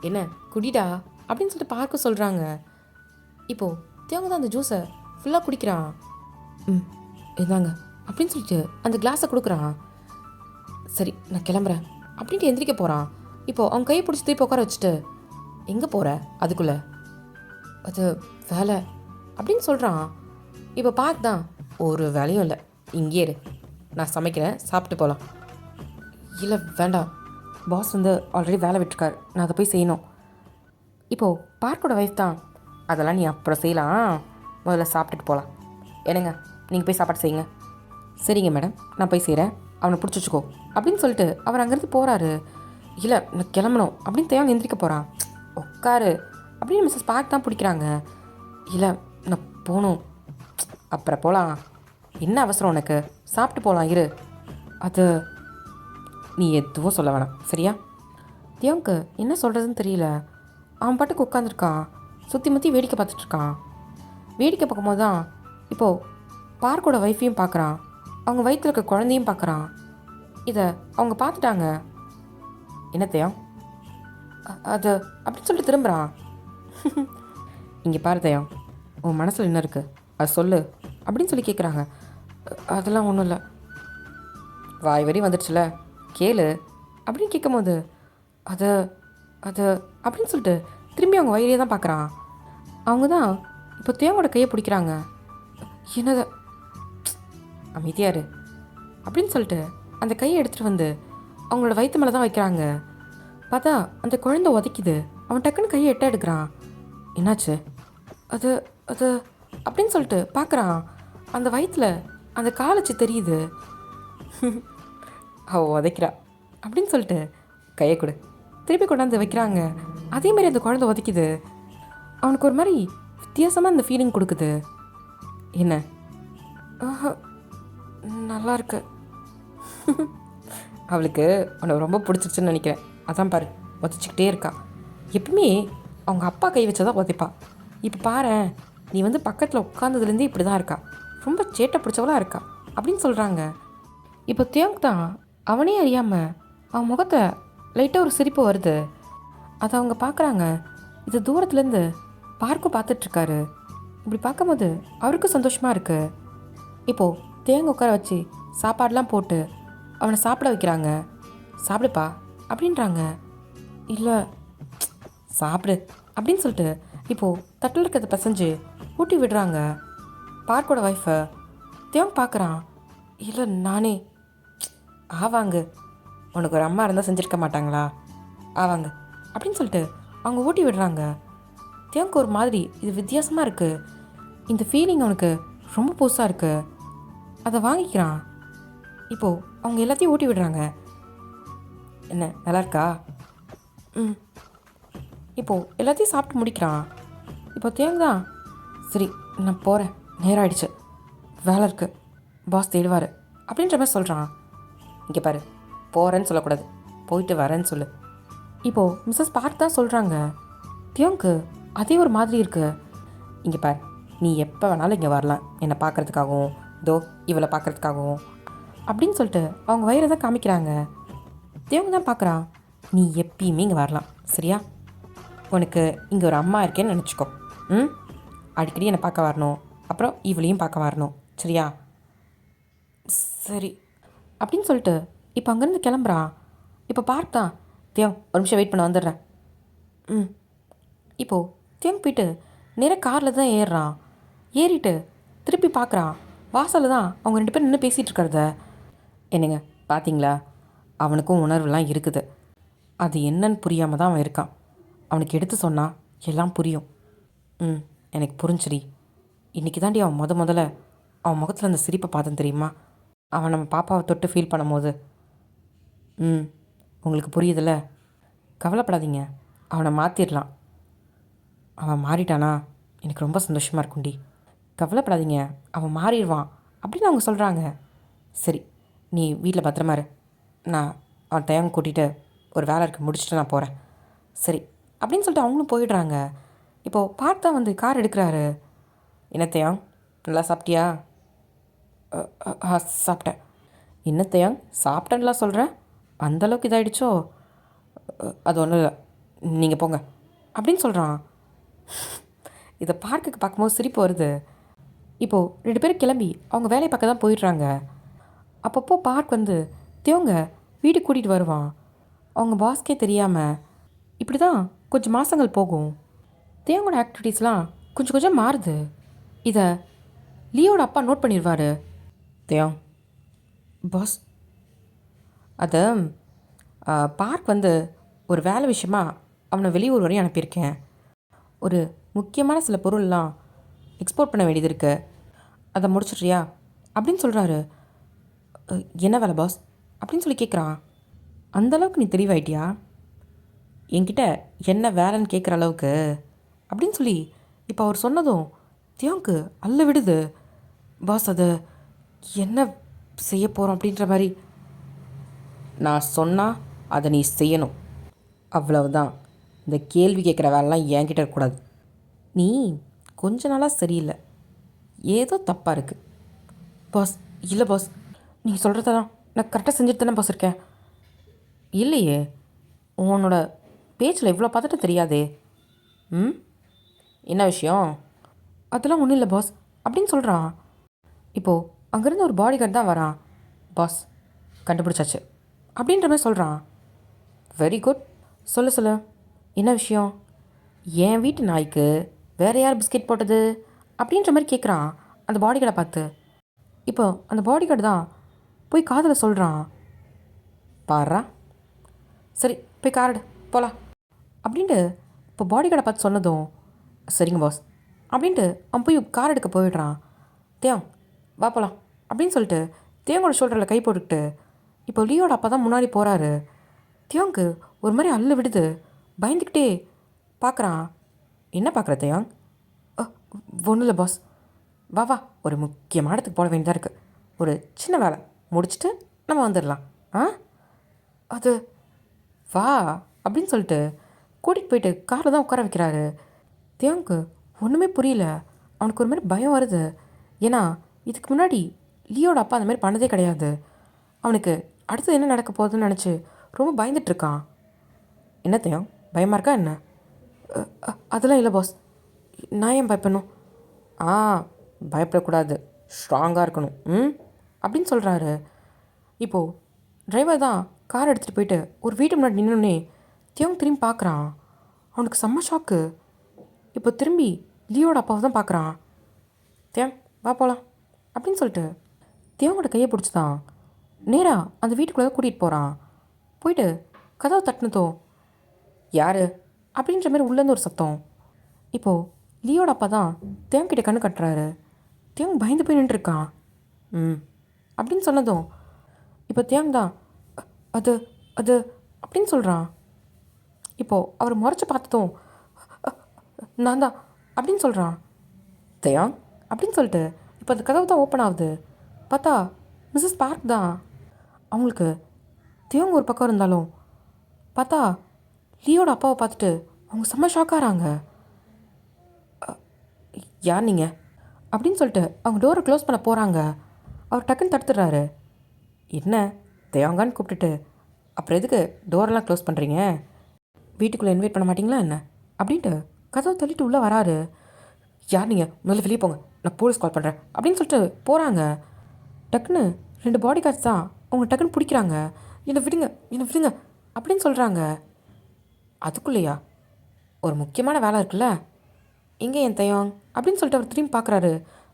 என்ன குடிடா அப்படின்னு சொல்லிட்டு பார்க்க சொல்கிறாங்க. இப்போது தேவங்க தான் அந்த ஜூஸை ஃபுல்லாக குடிக்கிறான். இதாங்க அப்படின்னு சொல்லிட்டு அந்த கிளாஸை கொடுக்குறான். சரி நான் கிளம்புறேன் அப்படின்ட்டு எந்திரிக்க போகிறான். இப்போது அவன் கையை பிடிச்சி திருப்பி உட்கார வச்சுட்டு எங்கே போகிற அதுக்குள்ளே, அது வேலை அப்படின்னு சொல்கிறான். இப்போ பார்க் தான் ஒரு வேலையும் இல்லை, இங்கே இரு, நான் சமைக்கிறேன், சாப்பிட்டு போகலாம். இல்லை வேண்டாம், பாஸ் வந்து ஆல்ரெடி வேலை விட்டுருக்காரு, நான் அதை போய் செய்யணும். இப்போது பார்க்கோட ஒய்ஃப் தான் அதெல்லாம் நீ அப்புறம் செய்யலாம், முதல்ல சாப்பிட்டுட்டு போகலாம். என்னங்க நீங்கள் போய் சாப்பாடு செய்யுங்க. சரிங்க மேடம் நான் போய் செய்கிறேன், அவனை பிடிச்சி வச்சுக்கோ அப்படின்னு சொல்லிட்டு அவர் அங்கேருந்து போகிறாரு. இல்லை நான் கிளம்பணும் அப்படின்னு தேவை எந்திரிக்க போகிறான். உட்காரு அப்படின்னு மிஸ்ஸஸ் பார்க் தான் பிடிக்கிறாங்க. இல்லை நான் போகணும், அப்புறம் போகலாம், என்ன அவசரம் உனக்கு, சாப்பிட்டு போகலாம் இரு. அது நீ எதுவும் சொல்ல வேணாம் சரியா. தேவனுக்கு என்ன சொல்கிறதுன்னு தெரியல. அவன் பாட்டுக்கு உட்காந்துருக்கான், சுற்றி முற்றி வேடிக்கை பார்த்துட்ருக்கான். வேடிக்கை பார்க்கும்போது தான் இப்போது பார்க்கோட ஒய்ஃபையும் பார்க்குறான், அவங்க வயிற்றில் இருக்க குழந்தையும் பார்க்குறான். இதை அவங்க பார்த்துட்டாங்க. என்னத்தையும் அது அப்படின்னு சொல்லிட்டு திரும்புகிறான். இங்கே பாரு தயம், உன் மனசில் என்ன இருக்குது அது சொல்லு அப்படின்னு சொல்லி கேட்குறாங்க. அதெல்லாம் ஒன்றும் இல்லை, வாய் வரி வந்துடுச்சுல கேளு அப்படின்னு கேட்கும்போது அது அது அப்படின்னு சொல்லிட்டு திரும்பி அவங்க வயிறே தான் பார்க்குறான். அவங்க தான் இப்போ தேவோட கையை பிடிக்கிறாங்க. என்னது அமைதியாரு அப்படின்னு சொல்லிட்டு அந்த கையை எடுத்துகிட்டு வந்து அவங்களோட வயிற்று மேலே தான் வைக்கிறாங்க. பார்த்தா அந்த குழந்தை உதைக்குது. அவன் டக்குன்னு கையை எட்ட எடுக்கிறான். என்னாச்சு அது அது அப்படின்னு சொல்லிட்டு பார்க்குறான். அந்த வயிற்றில் அந்த காலச்சு தெரியுது. அவள் உதைக்கிறா அப்படின்னு சொல்லிட்டு கையை கொடு திருப்பி கொண்டாந்து வைக்கிறாங்க. அதேமாரி அந்த குழந்தை உதைக்குது. அவனுக்கு ஒரு மாதிரி வித்தியாசமாக அந்த ஃபீலிங் கொடுக்குது. என்ன? நல்லா இருக்கு. அவளுக்கு உன்னை ரொம்ப பிடிச்சிருச்சுன்னு நினைக்கிறேன். அதான் பாரு உதச்சிக்கிட்டே இருக்கா. எப்பவுமே அவங்க அப்பா கை வச்சதான் உதைப்பா. இப்போ பாரு, நீ வந்து பக்கத்தில் உட்காந்ததுலேருந்தே இப்படி தான் இருக்கா. ரொம்ப சேட்டை பிடிச்சவளாக இருக்கா அப்படின்னு சொல்கிறாங்க. இப்போ தியோங் தான் அவனே அறியாமல் அவன் முகத்தை லைட்டாக ஒரு சிரிப்பு வருது. அதை அவங்க பார்க்குறாங்க. இது தூரத்துலேருந்து பார்க்கும் பார்த்துட்ருக்காரு. இப்படி பார்க்கும்போது அவருக்கும் சந்தோஷமாக இருக்குது. இப்போது தேங்க உட்கார வச்சு சாப்பாடெலாம் போட்டு அவனை சாப்பிட வைக்கிறாங்க. சாப்பிடுப்பா அப்படின்றாங்க. இல்லை சாப்பிடு அப்படின்னு சொல்லிட்டு இப்போது தட்டில் இருக்கிறத பசைஞ்சு ஊட்டி விடுறாங்க பார்க்கோட ஒய்ஃபை. தேவன் பார்க்குறான். இல்லை நானே. ஆவாங்க, உனக்கு ஒரு அம்மா இருந்தால் செஞ்சுருக்க மாட்டாங்களா? ஆவாங்க அப்படின்னு சொல்லிட்டு அவங்க ஊட்டி விடுறாங்க. தேவனுக்கு ஒரு மாதிரி இது வித்தியாசமாக இருக்குது. இந்த ஃபீலிங் அவனுக்கு ரொம்ப புதுசாக இருக்குது. அதை வாங்கிக்கிறான். இப்போது அவங்க எல்லாத்தையும் ஊட்டி விடுறாங்க. என்ன நல்லா இருக்கா? இப்போது எல்லாத்தையும் சாப்பிட்டு முடிக்கிறான். இப்போ தேங்க தான் சரி நான் போகிறேன், நேரம் ஆயிடுச்சு, வேலை இருக்குது, பாஸ் தேடுவார் அப்படின்ற மாதிரி சொல்கிறான். இங்கே பாரு, போகிறேன்னு சொல்லக்கூடாது, போயிட்டு வரேன்னு சொல்லு. இப்போது மிஸ்ஸஸ் பார்க் தான் சொல்கிறாங்க. தியோங்க்கு அதே ஒரு மாதிரி இருக்குது. இங்கே பாரு, நீ எப்போ வேணாலும் இங்கே வரலாம், என்னை பார்க்குறதுக்காகவும் தோ இவளை பார்க்குறதுக்காகவும் அப்படின்னு சொல்லிட்டு அவங்க வயிறை தான் காமிக்கிறாங்க. தியோங்க தான் பார்க்குறான். நீ எப்பயுமே இங்கே வரலாம் சரியா? உனக்கு இங்கே ஒரு அம்மா இருக்கேன்னு நினச்சிக்கோ. அடிக்கடி என்னை பார்க்க வரணும், அப்புறம் இவளையும் பார்க்க வரணும் சரியா? சரி அப்படின்னு சொல்லிட்டு இப்போ அங்கேருந்து கிளம்புறான். இப்போ பார்த்தா தியோங் ஒரு நிமிஷம் வெயிட் பண்ண வந்துடுறேன். இப்போது தியோங் போயிட்டு நேராக காரில் தான் ஏறுறான். ஏறிட்டு திருப்பி பார்க்குறான். வாசலில் தான் அவங்க 2 பேரும் நின்று பேசிகிட்டு இருக்கிறத. என்னங்க பார்த்தீங்களா, அவனுக்கும் உணர்வுலாம் இருக்குது. அது என்னன்னு புரியாமல் தான் அவன் இருக்கான். அவனுக்கு எடுத்து சொன்னால் எல்லாம் புரியும். எனக்கு புரிஞ்சுடி. இன்றைக்கி தாண்டி அவன் முதல்ல அவன் முகத்தில் அந்த சிரிப்பை பார்த்தேன் தெரியுமா? அவன் நம்ம பாப்பாவை தொட்டு ஃபீல் பண்ணும்போது. உங்களுக்கு புரியுதில்ல? கவலைப்படாதீங்க, அவனை மாற்றிடலாம். அவன் மாறிட்டானா எனக்கு ரொம்ப சந்தோஷமாக இருக்கும்டி. கவலைப்படாதீங்க, அவன் மாறிடுவான் அப்படின்னு அவங்க சொல்கிறாங்க. சரி நீ வீட்டில் பத்திரமா இரு, நான் அவன் தேங்க கூட்டிகிட்டு ஒரு வேலை இருக்க முடிச்சுட்டு நான் போகிறேன் சரி அப்படின்னு சொல்லிட்டு அவங்களும் போயிடுறாங்க. இப்போது பார்த்தா வந்து கார் எடுக்கிறாரு. என்னத்தையாங் நல்லா சாப்பிட்டியா? சாப்பிட்டேன். என்னத்தையாங் சாப்பிட்டேன்லாம் சொல்கிறேன், அந்தளவுக்கு இதாகிடுச்சோ? அது ஒன்றும் இல்லை, நீங்கள் போங்க அப்படின்னு சொல்கிறான். இதை பார்க்குக்கு பார்க்கும்போது சிரிப்பு வருது. இப்போது 2 பேரும் கிளம்பி அவங்க வேலையை பார்க்க தான் போயிடுறாங்க. அப்பப்போ பார்க் வந்து தேவங்க வீட்டுக்கு கூட்டிகிட்டு வருவான். அவங்க பாஸ்க்கே தெரியாமல். இப்படி தான் கொஞ்சம் மாதங்கள் போகும். தேவங்களோட ஆக்டிவிட்டீஸ்லாம் கொஞ்சம் கொஞ்சம் மாறுது. இதை லியோட அப்பா நோட் பண்ணிடுவார். தேவ் பாஸ், அதை பார்க் வந்து ஒரு வேலை விஷயமா அவனை வெளியூர் வரையும் அனுப்பியிருக்கேன். ஒரு முக்கியமான சில பொருள்லாம் எக்ஸ்போர்ட் பண்ண வேண்டியது இருக்குது, அதை முடிச்சிட்றியா அப்படின்னு சொல்கிறாரு. என்ன வேலை பாஸ் அப்படின்னு சொல்லி கேட்குறான். அந்தளவுக்கு நீ தெளிவாயிட்டியா என்கிட்ட என்ன வேலைன்னு கேட்குற அளவுக்கு அப்படின்னு சொல்லி இப்போ அவர் சொன்னதும் தியோங்க்கு அல்ல விடுது. பாஸ் அதை என்ன செய்ய போகிறோம் அப்படின்ற மாதிரி. நான் சொன்னால் அதை நீ செய்யணும், அவ்வளவுதான். இந்த கேள்வி கேட்குற வேலைலாம் என்கிட்ட இருக்கக்கூடாது. நீ கொஞ்ச நாளாக சரியில்லை, ஏதோ தப்பாக இருக்குது. பாஸ் இல்லை பாஸ், நீங்கள் சொல்கிறத தான் நான் கரெக்டாக செஞ்சுட்டு தானே பாஸ் இருக்கேன். இல்லையே, உன்னோட பேச்சில் இவ்வளோ பார்த்துட்டு தெரியாதே. என்ன விஷயம்? அதெல்லாம் ஒன்றும் இல்லை பாஸ் அப்படின்னு சொல்கிறான். இப்போது அங்கேருந்து ஒரு பாடி கார்டு தான் வரான். பாஸ் கண்டுபிடிச்சாச்சு அப்படின்ற மாதிரி சொல்கிறான். வெரி குட், சொல்லு என்ன விஷயம்? என் வீட்டு நாய்க்கு வேறு யார் பிஸ்கெட் போட்டது அப்படின்ற மாதிரி கேட்குறான் அந்த பாடி கார்டை பார்த்து. இப்போ அந்த பாடி கார்டு தான் போய் காதில் சொல்கிறான். பாடுறா, சரி போய் கார்டு போகலாம் அப்படின்ட்டு இப்போ பாடி கார்டை பார்த்து சொன்னதும் சரிங்க பாஸ் அப்படின்ட்டு அவன் போய் கார் எடுக்க போயிடுறான். தேவ் வா போகலாம் அப்படின்னு சொல்லிட்டு தேவோட ஷோல்டரில் கை போட்டுக்கிட்டு இப்போ லியோட அப்பா தான் முன்னாடி போகிறாரு. தியோங்க்கு ஒரு மாதிரி அள்ளு விடுது. பயந்துக்கிட்டே பார்க்குறான். என்ன பார்க்குற தயாங்? ஒன்றும் இல்லை பாஸ். வா வா, ஒரு முக்கியமான இடத்துக்கு போட வேண்டியதாக இருக்குது. ஒரு சின்ன வேலை முடிச்சுட்டு நம்ம வந்துடலாம். ஆ அது வா அப்படின்னு சொல்லிட்டு கூட்டிகிட்டு போயிட்டு காரில் தான் உட்கார வைக்கிறாரு. தேவனுக்கு ஒன்றுமே புரியல. அவனுக்கு ஒரு மாதிரி பயம் வருது. ஏன்னா இதுக்கு முன்னாடி லியோட அப்பா அந்த மாதிரி பண்ணதே கிடையாது. அவனுக்கு அடுத்தது என்ன நடக்க போகுதுன்னு நினச்சி ரொம்ப பயந்துட்டுருக்கான். என்ன தேவம், பயமாக இருக்கா என்ன? அதெல்லாம் இல்லை பாஸ். நான் ஏன் பயப்படணும்? ஆ பயப்படக்கூடாது, ஸ்ட்ராங்காக இருக்கணும். அப்படின்னு சொல்கிறாரு. இப்போது டிரைவர் தான் கார் எடுத்துகிட்டு போயிட்டு ஒரு வீட்டு முன்னாடி நின்னோடனே தேவன் திரும்பி பார்க்குறான். அவனுக்கு செம்ம ஷாக்கு. இப்போ திரும்பி லியோட அப்பாவை தான் பார்க்குறான். தேவன் வா போகலாம் அப்படின்னு சொல்லிட்டு தேவனோட கையை பிடிச்சி தான் நேராக அந்த வீட்டுக்குள்ளே கூட்டிகிட்டு போகிறான். போயிட்டு கதவை தட்டினதோ யார் அப்படின்ற மாதிரி உள்ளேருந்து ஒரு சத்தம். இப்போது லியோட அப்பா தான் தேவன்கிட்ட கண்ணு கட்டுறாரு. தேவன் பயந்து போய் நின்றுருக்கான். அப்படின்னு சொன்னதும் இப்போ தேவன் தான் அது அது அப்படின்னு சொல்கிறான். இப்போது அவர் முறைச்சி பார்த்ததும் நான் தான் அப்படின்னு சொல்கிறான். தயாங் அப்படின்னு சொல்லிட்டு இப்போ அந்த கதவு தான் ஓப்பன் ஆகுது. பார்த்தா மிஸ்ஸஸ் பார்க் தான். அவங்களுக்கு தேவங்க ஒரு பக்கம் இருந்தாலும் பார்த்தா லியோட அப்பாவை பார்த்துட்டு அவங்க செம்ம ஷாக்காகிறாங்க. யார் நீங்கள் அப்படின்னு சொல்லிட்டு அவங்க டோரை க்ளோஸ் பண்ண போகிறாங்க. அவர் டக்குன்னு தடுத்துடுறாரு. என்ன தயாங்கான்னு கூப்பிட்டுட்டு அப்புறம் எதுக்கு டோரெல்லாம் க்ளோஸ் பண்ணுறீங்க? வீட்டுக்குள்ளே இன்வைட் பண்ண மாட்டிங்களா என்ன அப்படின்ட்டு கதவை தள்ளிட்டு உள்ளே வராரு. யார் நீங்கள், முதல்ல வெளியே போங்க, நான் போலீஸ் கால் பண்ணுறேன் அப்படின்னு சொல்லிட்டு போகிறாங்க. டக்குன்னு 2 பாடி கார்ட்ஸ் தான் அவங்க டக்குன்னு பிடிக்கிறாங்க. என்னை விடுங்க, என்னை விடுங்க அப்படின்னு சொல்கிறாங்க. அதுக்குள்ளேயா ஒரு முக்கியமான வேலை இருக்குல்ல, எங்கே என் தயாங் அப்படின்னு சொல்லிட்டு அவர் திரும்பி பார்க்குறாரு.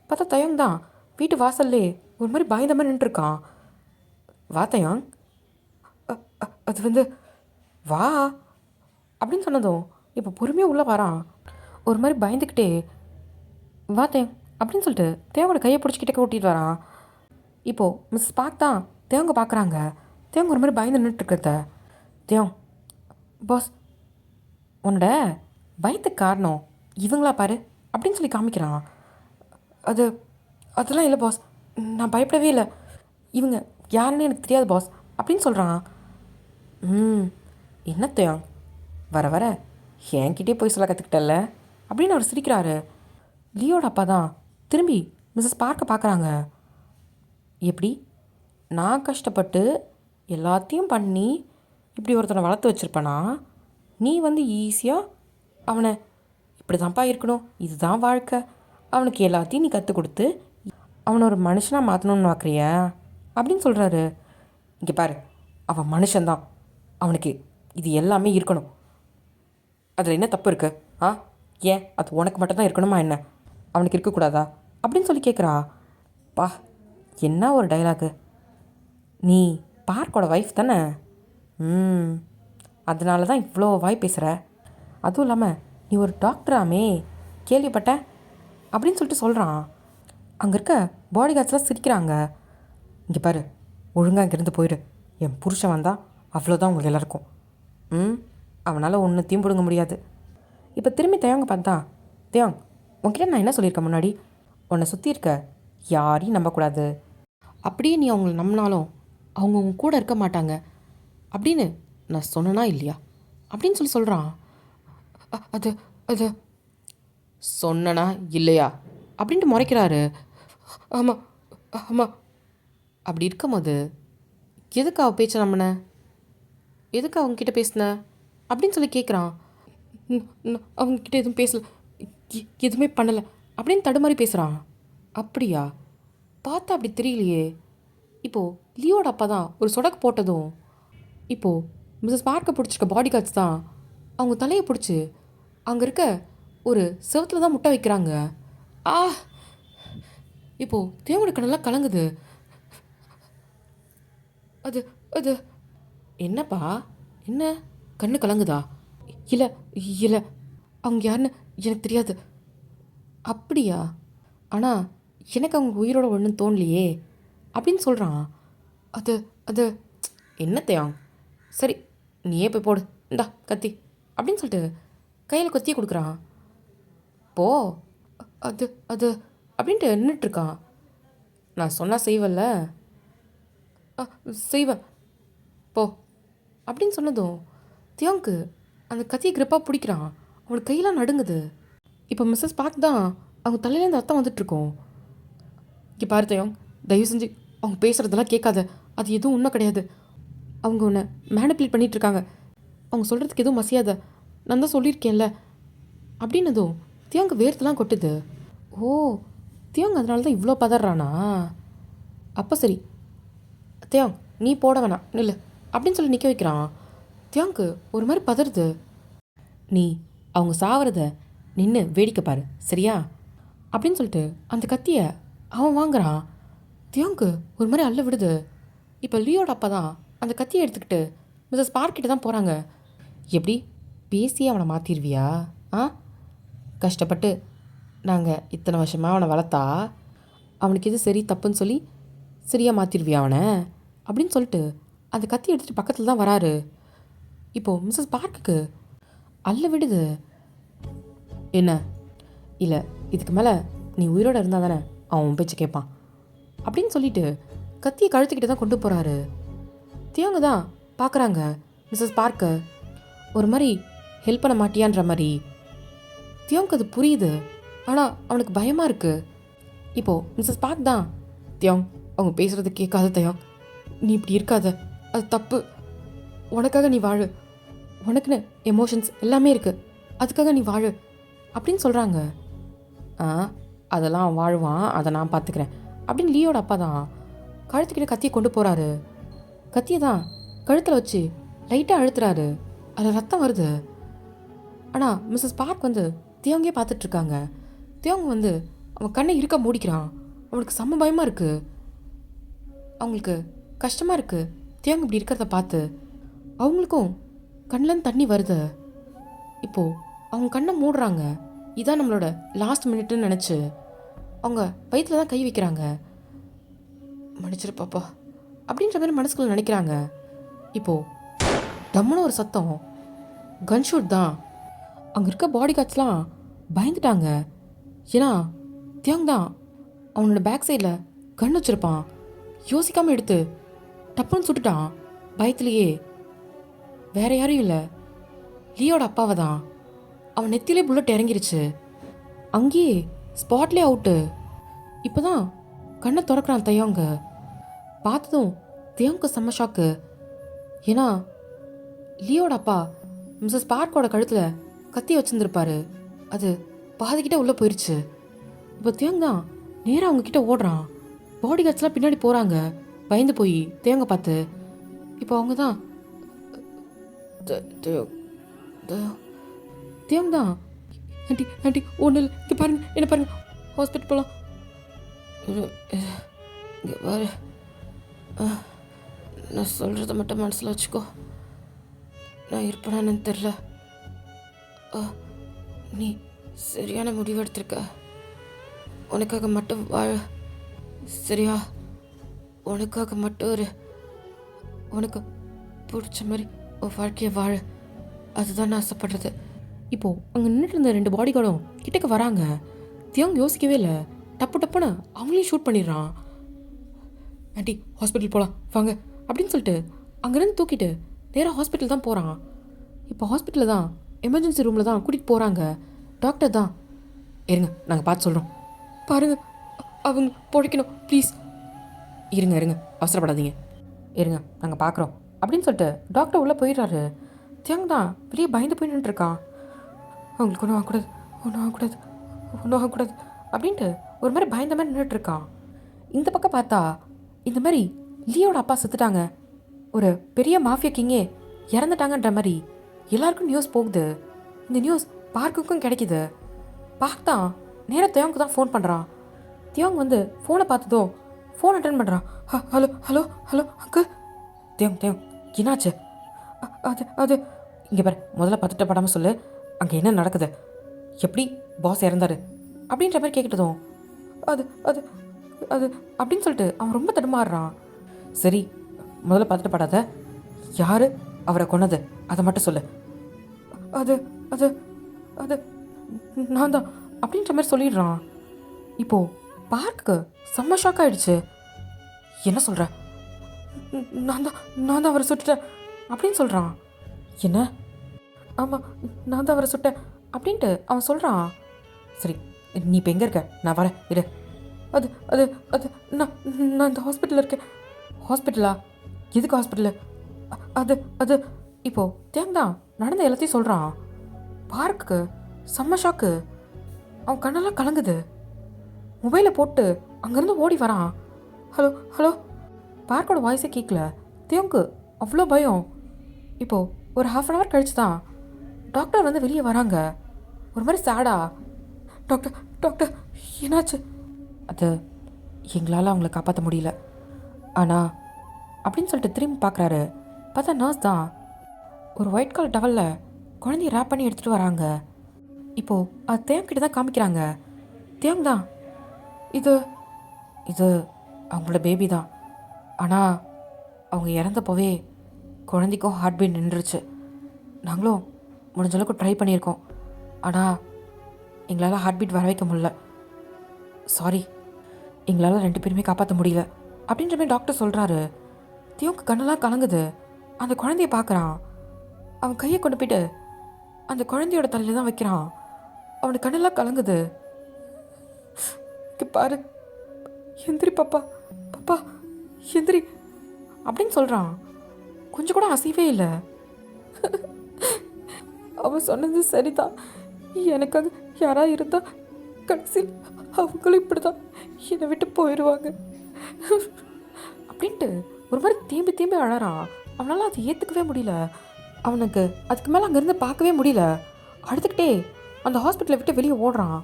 பார்த்தா தயாங் தான் வீட்டு வாசல்லே ஒரு மாதிரி பயந்த மாதிரி நின்றுருக்கான். வா தயாங். அது வந்து வா அப்படின்னு சொன்னதும் இப்போ பொறுமையாக உள்ளே வரான். ஒரு மாதிரி பயந்துக்கிட்டே வா தேவ் அப்படின்னு சொல்லிட்டு தேவோட கையை பிடிச்சிக்கிட்டே கூட்டிகிட்டு வரான். இப்போது மிஸ்ஸஸ் பார்க் தான் தேவங்க பார்க்குறாங்க. தேவங்க ஒரு மாதிரி பயந்து நின்றுட்டுருக்கிறத. தேவ் பாஸ், உன்னோட பயத்துக்கு காரணம் இவங்களா பாரு அப்படின்னு சொல்லி காமிக்கிறான். அதெல்லாம் இல்லை பாஸ், நான் பயப்படவே இல்லை. இவங்க யாருன்னு எனக்கு தெரியாது பாஸ் அப்படின்னு சொல்கிறான். என்ன தேவ் வர வர என்கிட்டே போய் சொல்ல கற்றுக்கிட்டல அப்படின்னு அவர் சிரிக்கிறாரு. லியோட அப்பா தான் திரும்பி மிஸ்ஸஸ் பார்க்க பார்க்குறாங்க. எப்படி நான் கஷ்டப்பட்டு எல்லாத்தையும் பண்ணி இப்படி ஒருத்தனை வளர்த்து வச்சுருப்பேனா, நீ வந்து ஈஸியாக அவனை இப்படி தான்ப்பா இருக்கணும், இதுதான் வாழ்க்கை, அவனுக்கு எல்லாத்தையும் நீ கற்றுக் கொடுத்து அவனை ஒரு மனுஷனாக மாற்றணும்னு பார்க்குறிய அப்படின்னு சொல்கிறாரு. இங்கே பாரு, அவன் மனுஷன்தான், அவனுக்கு இது எல்லாமே இருக்கணும். அதில் என்ன தப்பு இருக்குது? ஏன் அது உனக்கு மட்டும்தான் இருக்கணுமா என்ன, அவனுக்கு இருக்கக்கூடாதா அப்படின்னு சொல்லி கேட்குறா. பா, என்ன ஒரு டைலாகு. நீ பார்க்கோட ஒய்ஃப் தானே? அதனால தான் இவ்வளோ வாய் பேசுகிற. அதுவும் இல்லாமல் நீ ஒரு டாக்டராமே, கேள்விப்பட்ட அப்படின்னு சொல்லிட்டு சொல்கிறான். அங்கே இருக்க பாடி கார்ட்ஸ்லாம் சிரிக்கிறாங்க. இங்கே பாரு, ஒழுங்காக இங்கேருந்து போயிடு. என் புருஷன் வந்தால் அவ்வளோதான் உங்களுக்கு எல்லாருக்கும். அவனால் ஒன்றுத்தையும் பிடுங்க முடியாது. இப்போ திரும்பி தேவங்க பார்த்தா, தேவங் உன்கிட்ட நான் என்ன சொல்லியிருக்கேன் முன்னாடி, உன்னை சுற்றி இருக்க யாரையும் நம்பக்கூடாது, அப்படியே நீ அவங்கள நம்பினாலும் அவங்க உங்க கூட இருக்க மாட்டாங்க அப்படின்னு நான் சொன்னனா இல்லையா அப்படின்னு சொல்லி சொல்கிறான். அது அது சொன்னனா இல்லையா அப்படின்ட்டு முறைக்கிறாரு. ஆமாம் ஆமாம். அப்படி இருக்கும்போது எதுக்கு அவள் பேச்ச நம்பின, எதுக்கு அவங்கக்கிட்ட பேசின அப்படின்னு சொல்லி கேட்குறான். அவங்கக்கிட்ட எதுவும் பேசலை, எதுவுமே பண்ணலை அப்படின்னு தடுமாறி பேசுகிறான். அப்படியா, பார்த்தா அப்படி தெரியலையே. இப்போது லியோட அப்பா தான் ஒரு சொடக்கு போட்டதும் இப்போது மிஸ்ஸஸ் பார்க்க பிடிச்சிருக்க பாடி கார்ட்ஸ் தான் அவங்க தலையை பிடிச்சி அங்கே இருக்க ஒரு செவத்தில் தான் முட்டை வைக்கிறாங்க. இப்போது தேவோட கண்ணெல்லாம் கலங்குது. அது அது என்னப்பா, என்ன கண்ணு கலங்குதா? இல்லை இல்லை, அவங்க யாருன்னு எனக்கு தெரியாது. அப்படியா, ஆனால் எனக்கு அவங்க உயிரோட ஒன்றும் தோணலையே அப்படின்னு சொல்கிறான். அது அது என்ன தேவாங், சரி நீயே போய் போடு இந்தா கத்தி அப்படின்னு சொல்லிட்டு கையில் கொத்தியை கொடுக்குறான். போ அது அது அப்படின்ட்டு நின்றுட்டுருக்கான். நான் சொன்னால் செய்வல்ல, ஆ செய்வேன் போ அப்படின்னு சொன்னதும் தியோங்க்கு அந்த கத்தியை கிரிப்பாக பிடிக்கிறான். அவனுக்கு கையெல்லாம் நடுங்குது. இப்போ மிஸ்ஸஸ் பார்க் தான் அவங்க தலையிலேருந்து ரத்தம் வந்துட்டுருக்கோம். இங்கே பாரு தியோங், தயவு செஞ்சு அவங்க பேசுகிறதெல்லாம் கேட்காத. அது எதுவும் உண்மை கிடையாது. அவங்க உன்னை மேனிப்புலேட் பண்ணிகிட்ருக்காங்க. அவங்க சொல்கிறதுக்கு எதுவும் மசியாத. நான் தான் சொல்லியிருக்கேன்ல அப்படின்னதும் தியோங்கு வேர்த்தெல்லாம் கொட்டுது. ஓ, தியோங் அதனால தான் இவ்வளோ பதறானா? அப்போ சரி தியோங், நீ போட வேணாம் நில்லு அப்படின்னு சொல்லி நிற்க வைக்கிறான். தியோங்க்கு ஒரு மாதிரி பதறுது. நீ அவங்க சாவறத நின்று வேடிக்கை பாரு சரியா அப்படின்னு சொல்லிட்டு அந்த கத்தியை அவன் வாங்குறான். தியோங்க்கு ஒரு மாதிரி அள்ள விடுது. இப்போ லியோட அப்பா தான் அந்த கத்தியை எடுத்துக்கிட்டு மிஸ்ஸஸ் பார்க்கிட்ட தான் போகிறாங்க. எப்படி பேசி அவனை மாற்றிடுவியா? ஆ, கஷ்டப்பட்டு நாங்கள் இத்தனை வருஷமாக அவனை வளர்த்தா அவனுக்கு எது சரி தப்புன்னு சொல்லி சரியாக மாற்றிடுவியா அவனை அப்படின்னு சொல்லிட்டு அந்த கத்தி எடுத்துகிட்டு பக்கத்தில் தான் வராரு. இப்போது மிஸ்ஸஸ் பார்க்குக்கு அல்ல விடுது. என்ன இல்லை, இதுக்கு மேலே நீ உயிரோடு இருந்தால் தானே அவன் பேச்சு கேட்பான் அப்படின்னு சொல்லிட்டு கத்தியை கழுத்துக்கிட்ட தான் கொண்டு போகிறாரு. தியோங்க தான் பார்க்குறாங்க மிஸ்ஸஸ் பார்க்க ஒரு மாதிரி ஹெல்ப் பண்ண மாட்டியான்ற மாதிரி. தியோங்க்கு அது புரியுது, ஆனால் அவனுக்கு பயமாக இருக்குது. இப்போது மிஸ்ஸஸ் பார்க் தான் தியோங், அவங்க பேசுகிறது கேட்காத தியோங், நீ இப்படி இருக்காத, அது தப்பு, உனக்காக நீ வாழு, உனக்குன்னு எமோஷன்ஸ் எல்லாமே இருக்குது, அதுக்காக நீ வாழு அப்படின்னு சொல்கிறாங்க. அதெல்லாம் அவன் வாழ்வான், அதை நான் பார்த்துக்கிறேன் அப்படின்னு லியோட அப்பா தான் கழுத்துக்கிட்ட கத்தியை கொண்டு போகிறாரு. கத்தியை தான் கழுத்தில் வச்சு லைட்டாக அழுத்துறாரு. அதில் ரத்தம் வருது. ஆனால் மிஸ்ஸஸ் பார்க் வந்து தியோங்கே பார்த்துட்ருக்காங்க. தியோங்க வந்து அவன் கண்ணை இருக்க மூடிக்கிறான். அவனுக்கு செம்ம பயமாக இருக்குது. அவங்களுக்கு கஷ்டமாக இருக்குது தியோங்க இப்படி இருக்கிறத பார்த்து. அவங்களுக்கும் கண்ணிலேருந்து தண்ணி வருது. இப்போது அவங்க கண்ணை மூடுறாங்க. இதான் நம்மளோட லாஸ்ட் மினிட்னு நினச்சி அவங்க வயிற்றில் தான் கை வைக்கிறாங்க. மன்னிச்சிரு பாப்பா அப்படின்ற மாதிரி மனசுக்குள்ள நினைக்கிறாங்க. இப்போது டம்முன்னு ஒரு சத்தம், கன்ஷூட் தான். அங்கே இருக்க பாடி கார்ட்ஸ்லாம் பயந்துட்டாங்க. ஏன்னா தியாங் தான் அவனோட பேக் சைடில் கன் வச்சுருப்பான். யோசிக்காமல் எடுத்து டப்புன்னு சுட்டுட்டான் பயத்துலேயே. வேற யாரும் இல்லை, லியோட அப்பாவை தான். அவன் நெத்திலே புல்லட் இறங்கிருச்சு. அங்கேயே ஸ்பாட்லேயே அவுட்டு. இப்போ தான் கண்ணை திறக்கிறான் தையோங்க. பார்த்ததும் தியோங்க்கு செம்ம ஷாக்கு. ஏன்னா லியோட அப்பா மிஸ்ஸஸ் பார்க்கோட கழுத்தில் கத்தி வச்சுருந்துருப்பாரு. அது பாதிக்கிட்ட உள்ளே போயிடுச்சு. இப்போ தியோங் தான் நேராக அவங்கக்கிட்ட ஓடுறான். பாடி கார்ட்ஸ்லாம் பின்னாடி போகிறாங்க பயந்து போய் தியோங்க பார்த்து. இப்போ அவங்க தான் தியோங் தான் ஆண்டி ஆண்டி ஒன்றும் இல்லை, இங்கே பாருங்க, என்ன பாருங்க, ஹாஸ்பிட்டல் போகலாம். இங்கே பாரு, நான் சொல்கிறத மட்டும் மனசில் வச்சுக்கோ. நான் இருப்பேனான்னு தெரில. நீ சரியான முடிவு எடுத்திருக்க. உனக்காக மட்டும் வாழ சரியா? உனக்காக மட்டும் ஒரு உனக்கு பிடிச்ச மாதிரி ஒரு வாழ்க்கையை வாழ, அதுதான் நான் ஆசைப்படுறது. இப்போது அங்கே நின்றுட்டு இருந்த 2 பாடி கார்டும் கிட்டக்க வராங்க. தியோங் யோசிக்கவே இல்லை, டப்பு டப்புன்னு அவங்களையும் ஷூட் பண்ணிடுறான். ஆண்டி ஹாஸ்பிட்டல் போகலாம் வாங்க அப்படின்னு சொல்லிட்டு அங்கேருந்து தூக்கிட்டு நேராக ஹாஸ்பிட்டல் தான் போகிறான். இப்போ ஹாஸ்பிட்டலில் தான் எமர்ஜென்சி ரூமில் தான் கூட்டிகிட்டு போகிறாங்க. டாக்டர் தான், இருங்க நாங்கள் பார்த்து சொல்கிறோம், பாருங்கள் அவங்க பொழைக்கணும் ப்ளீஸ். இருங்க இருங்க அவசரப்படாதீங்க, இருங்க நாங்கள் பார்க்குறோம் அப்படின்னு சொல்லிட்டு டாக்டர் உள்ளே போயிடுறாரு. தியாங் தான் பெரிய பயந்து போய் நின்றுருக்கான். அவங்களுக்கு ஒன்றும் ஆகக்கூடாது, ஒன்றும் ஆகக்கூடாது, ஒன்றும் ஆகக்கூடாது அப்படின்ட்டு ஒரு மாதிரி பயந்த மாதிரி நின்றுட்டுருக்கான். இந்த பக்கம் பார்த்தா இந்த மாதிரி லியோட அப்பா செத்துட்டாங்க, ஒரு பெரிய மாஃபியா கிங்கே இறந்துட்டாங்கன்ற மாதிரி எல்லாருக்கும் நியூஸ் போகுது. இந்த நியூஸ் பார்க்குக்கும் கிடைக்கிது. பார்க் தான் நேராக தியோங்க்கு தான் ஃபோன் பண்ணுறான். தியோங் வந்து ஃபோனை பார்த்ததும் ஃபோன் அட்டன் பண்ணுறான். Hello hello hello uncle. தியோங் தியோங் என்னாச்சு? அது அது இங்கே பாரு, முதல்ல பதட்டப்படாமல் சொல்லு, அங்கே என்ன நடக்குது, எப்படி பாஸ் இறந்தாரு அப்படின்ற மாதிரி கேட்கிட்டதும் அது அது அது அப்படின்னு சொல்லிட்டு அவன் ரொம்ப தடுமாறுறான். சரி முதல்ல பதட்டப்படாத, யார் அவரை கொன்னது அதை மட்டும் சொல்லு. அது அது அது நான் தான் அப்படின்ற மாதிரி சொல்லிடுறான். இப்போது பார்க்குக்கு செம்ம ஷாக் ஆகிடுச்சு. என்ன சொல்கிற? நான் தான் அவரை சுட்டுட்டேன் அப்படின்னு சொல்கிறான். என்ன? ஆமாம், நான் தான் அவரை சுட்டேன் அப்படின்ட்டு அவன் சொல்கிறான். சரி, நீ இப்போ எங்கே இருக்க? நான் வரேன் இரு. அது அது அது நான் நான் இந்த ஹாஸ்பிட்டலில் இருக்கேன். ஹாஸ்பிட்டலா? எதுக்கு ஹாஸ்பிட்டலு? அது அது இப்போது தேங்தான் நடந்த எல்லாத்தையும் சொல்கிறான். பார்க்குக்கு செம்ம ஷாக்கு. அவன் கண்ணெல்லாம் கலங்குது. மொபைலை போட்டு அங்கேருந்து ஓடி வரான். Hello hello. பார்க்கோட வாய்ஸே கேட்கல. தேவுக்கு அவ்வளோ பயம். இப்போது ஒரு ½ hour கழிச்சு தான் டாக்டர் வந்து வெளியே வராங்க. ஒரு மாதிரி சேடா. டாக்டர் டாக்டர் என்னாச்சு? அது எங்களால் அவங்கள காப்பாற்ற முடியல. ஆனால் அப்படின்னு சொல்லிட்டு திரும்பி பார்க்குறாரு. பார்த்தா நர்ஸ் தான் ஒரு ஒயிட் கலர் டவலில் குழந்தைய ரேப் பண்ணி எடுத்துகிட்டு வராங்க. இப்போது அது தேவங்கிட்ட தான் காமிக்கிறாங்க. தேவங் தான் இது இது அவங்களோட பேபி தான். ஆனால் அவங்க இறந்தப்போவே குழந்தைக்கும் ஹார்ட் பீட் நின்றுச்சு. நாங்களும் முடிஞ்ச அளவுக்கு ட்ரை பண்ணியிருக்கோம். ஆனால் எங்களால் ஹார்ட் பீட் வர வைக்க முடியல. சாரி, எங்களால் 2 பேருமே காப்பாற்ற முடியல அப்படின்ற மாதிரி டாக்டர் சொல்கிறாரு. தேவுக்கு கண்ணெல்லாம் கலங்குது. அந்த குழந்தைய பார்க்குறான். அவன் கையை கொண்டு போயிட்டு அந்த குழந்தையோட தலையில் தான் வைக்கிறான். அவனுக்கு கண்ணெல்லாம் கலங்குது. பாரு, எந்திரி பாப்பா, பாப்பா எந்திரி அப்படின்னு சொல்கிறான். கொஞ்சம் கூட அசைவே இல்லை. அவன் சொன்னது சரிதான். எனக்காக யாராக இருந்தால் கடைசியில் அவங்களும் இப்படி தான் என்னை விட்டு போயிடுவாங்க அப்படின்ட்டு ஒரு மாதிரி தேம்பி தேம்பி அழறான். அவனால் அதை ஏற்றுக்கவே முடியல. அவனுக்கு அதுக்கு மேலே அங்கேருந்து பார்க்கவே முடியல. அழுதுகிட்டே அந்த ஹாஸ்பிட்டலை விட்டு வெளியே ஓடுறான்.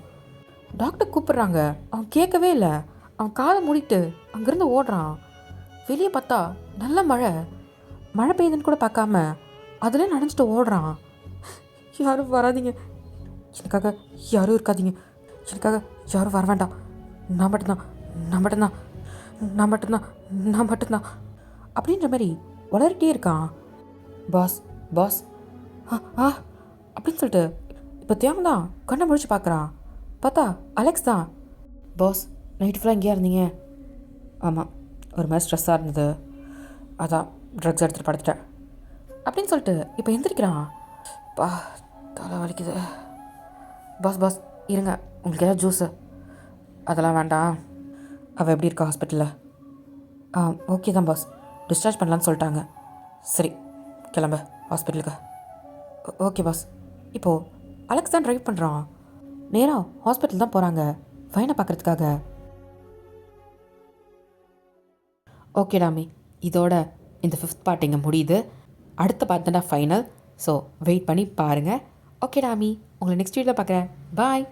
டாக்டர் கூப்பிட்றாங்க. அவன் கேட்கவே இல்லை. அவன் காதை மூடிட்டு அங்கேருந்து ஓடுறான். வெளியே பார்த்தா நல்ல மழை பெய்யுதுன்னு கூட பார்க்காம அதில் நனைஞ்சிட்டு ஓடுறான். யாரும் வராதிங்க, எனக்காக யாரும் இருக்காதீங்க, எனக்காக யாரும் வர வேண்டாம், நான் மட்டும்தான் அப்படின்ற மாதிரி வளர்கிட்டே இருக்கான். பாஸ் பாஸ் ஆ அப்படின்னு சொல்லிட்டு இப்போ தேவன் தான் கண்ணை முழிச்சு பார்க்குறான். பார்த்தா அலெக்ஸ் தான். பாஸ், நைட்டு ஃபுல்லாக எங்கேயா இருந்தீங்க? ஆமாம், ஒரு மாதிரி ஸ்ட்ரெஸ்ஸாக இருந்தது, அதான் ட்ரக்ஸ் எடுத்துகிட்டு படுத்துட்டேன் அப்படின்னு சொல்லிட்டு இப்போ எந்திரிக்கிறான். பா, தலை வலிக்குது. பாஸ் இருங்க, உங்களுக்கு ஏதாவது ஜூஸு? அதெல்லாம் வேண்டாம். அவள் எப்படி இருக்கா ஹாஸ்பிட்டலில்? ஓகே தான் பாஸ், டிஸ்சார்ஜ் பண்ணலான்னு சொல்லிட்டாங்க. சரி, கிளம்ப ஹாஸ்பிட்டலுக்கு. Okay boss. இப்போது அலெக்ஸ் தான் ட்ரைவ் பண்ணுறான். நேராக ஹாஸ்பிட்டல் தான் போகிறாங்க ஃபைனை பார்க்குறதுக்காக. ஓகே டாமி, இதோட இந்த 5th பார்ட் இங்கே முடியுது. அடுத்த பார்ட் தான்டா ஃபைனல். ஸோ வெயிட் பண்ணி பாருங்கள். ஓகே டாமி, உங்களை நெக்ஸ்ட் வீடியோவில் பார்க்குறேன். பாய்.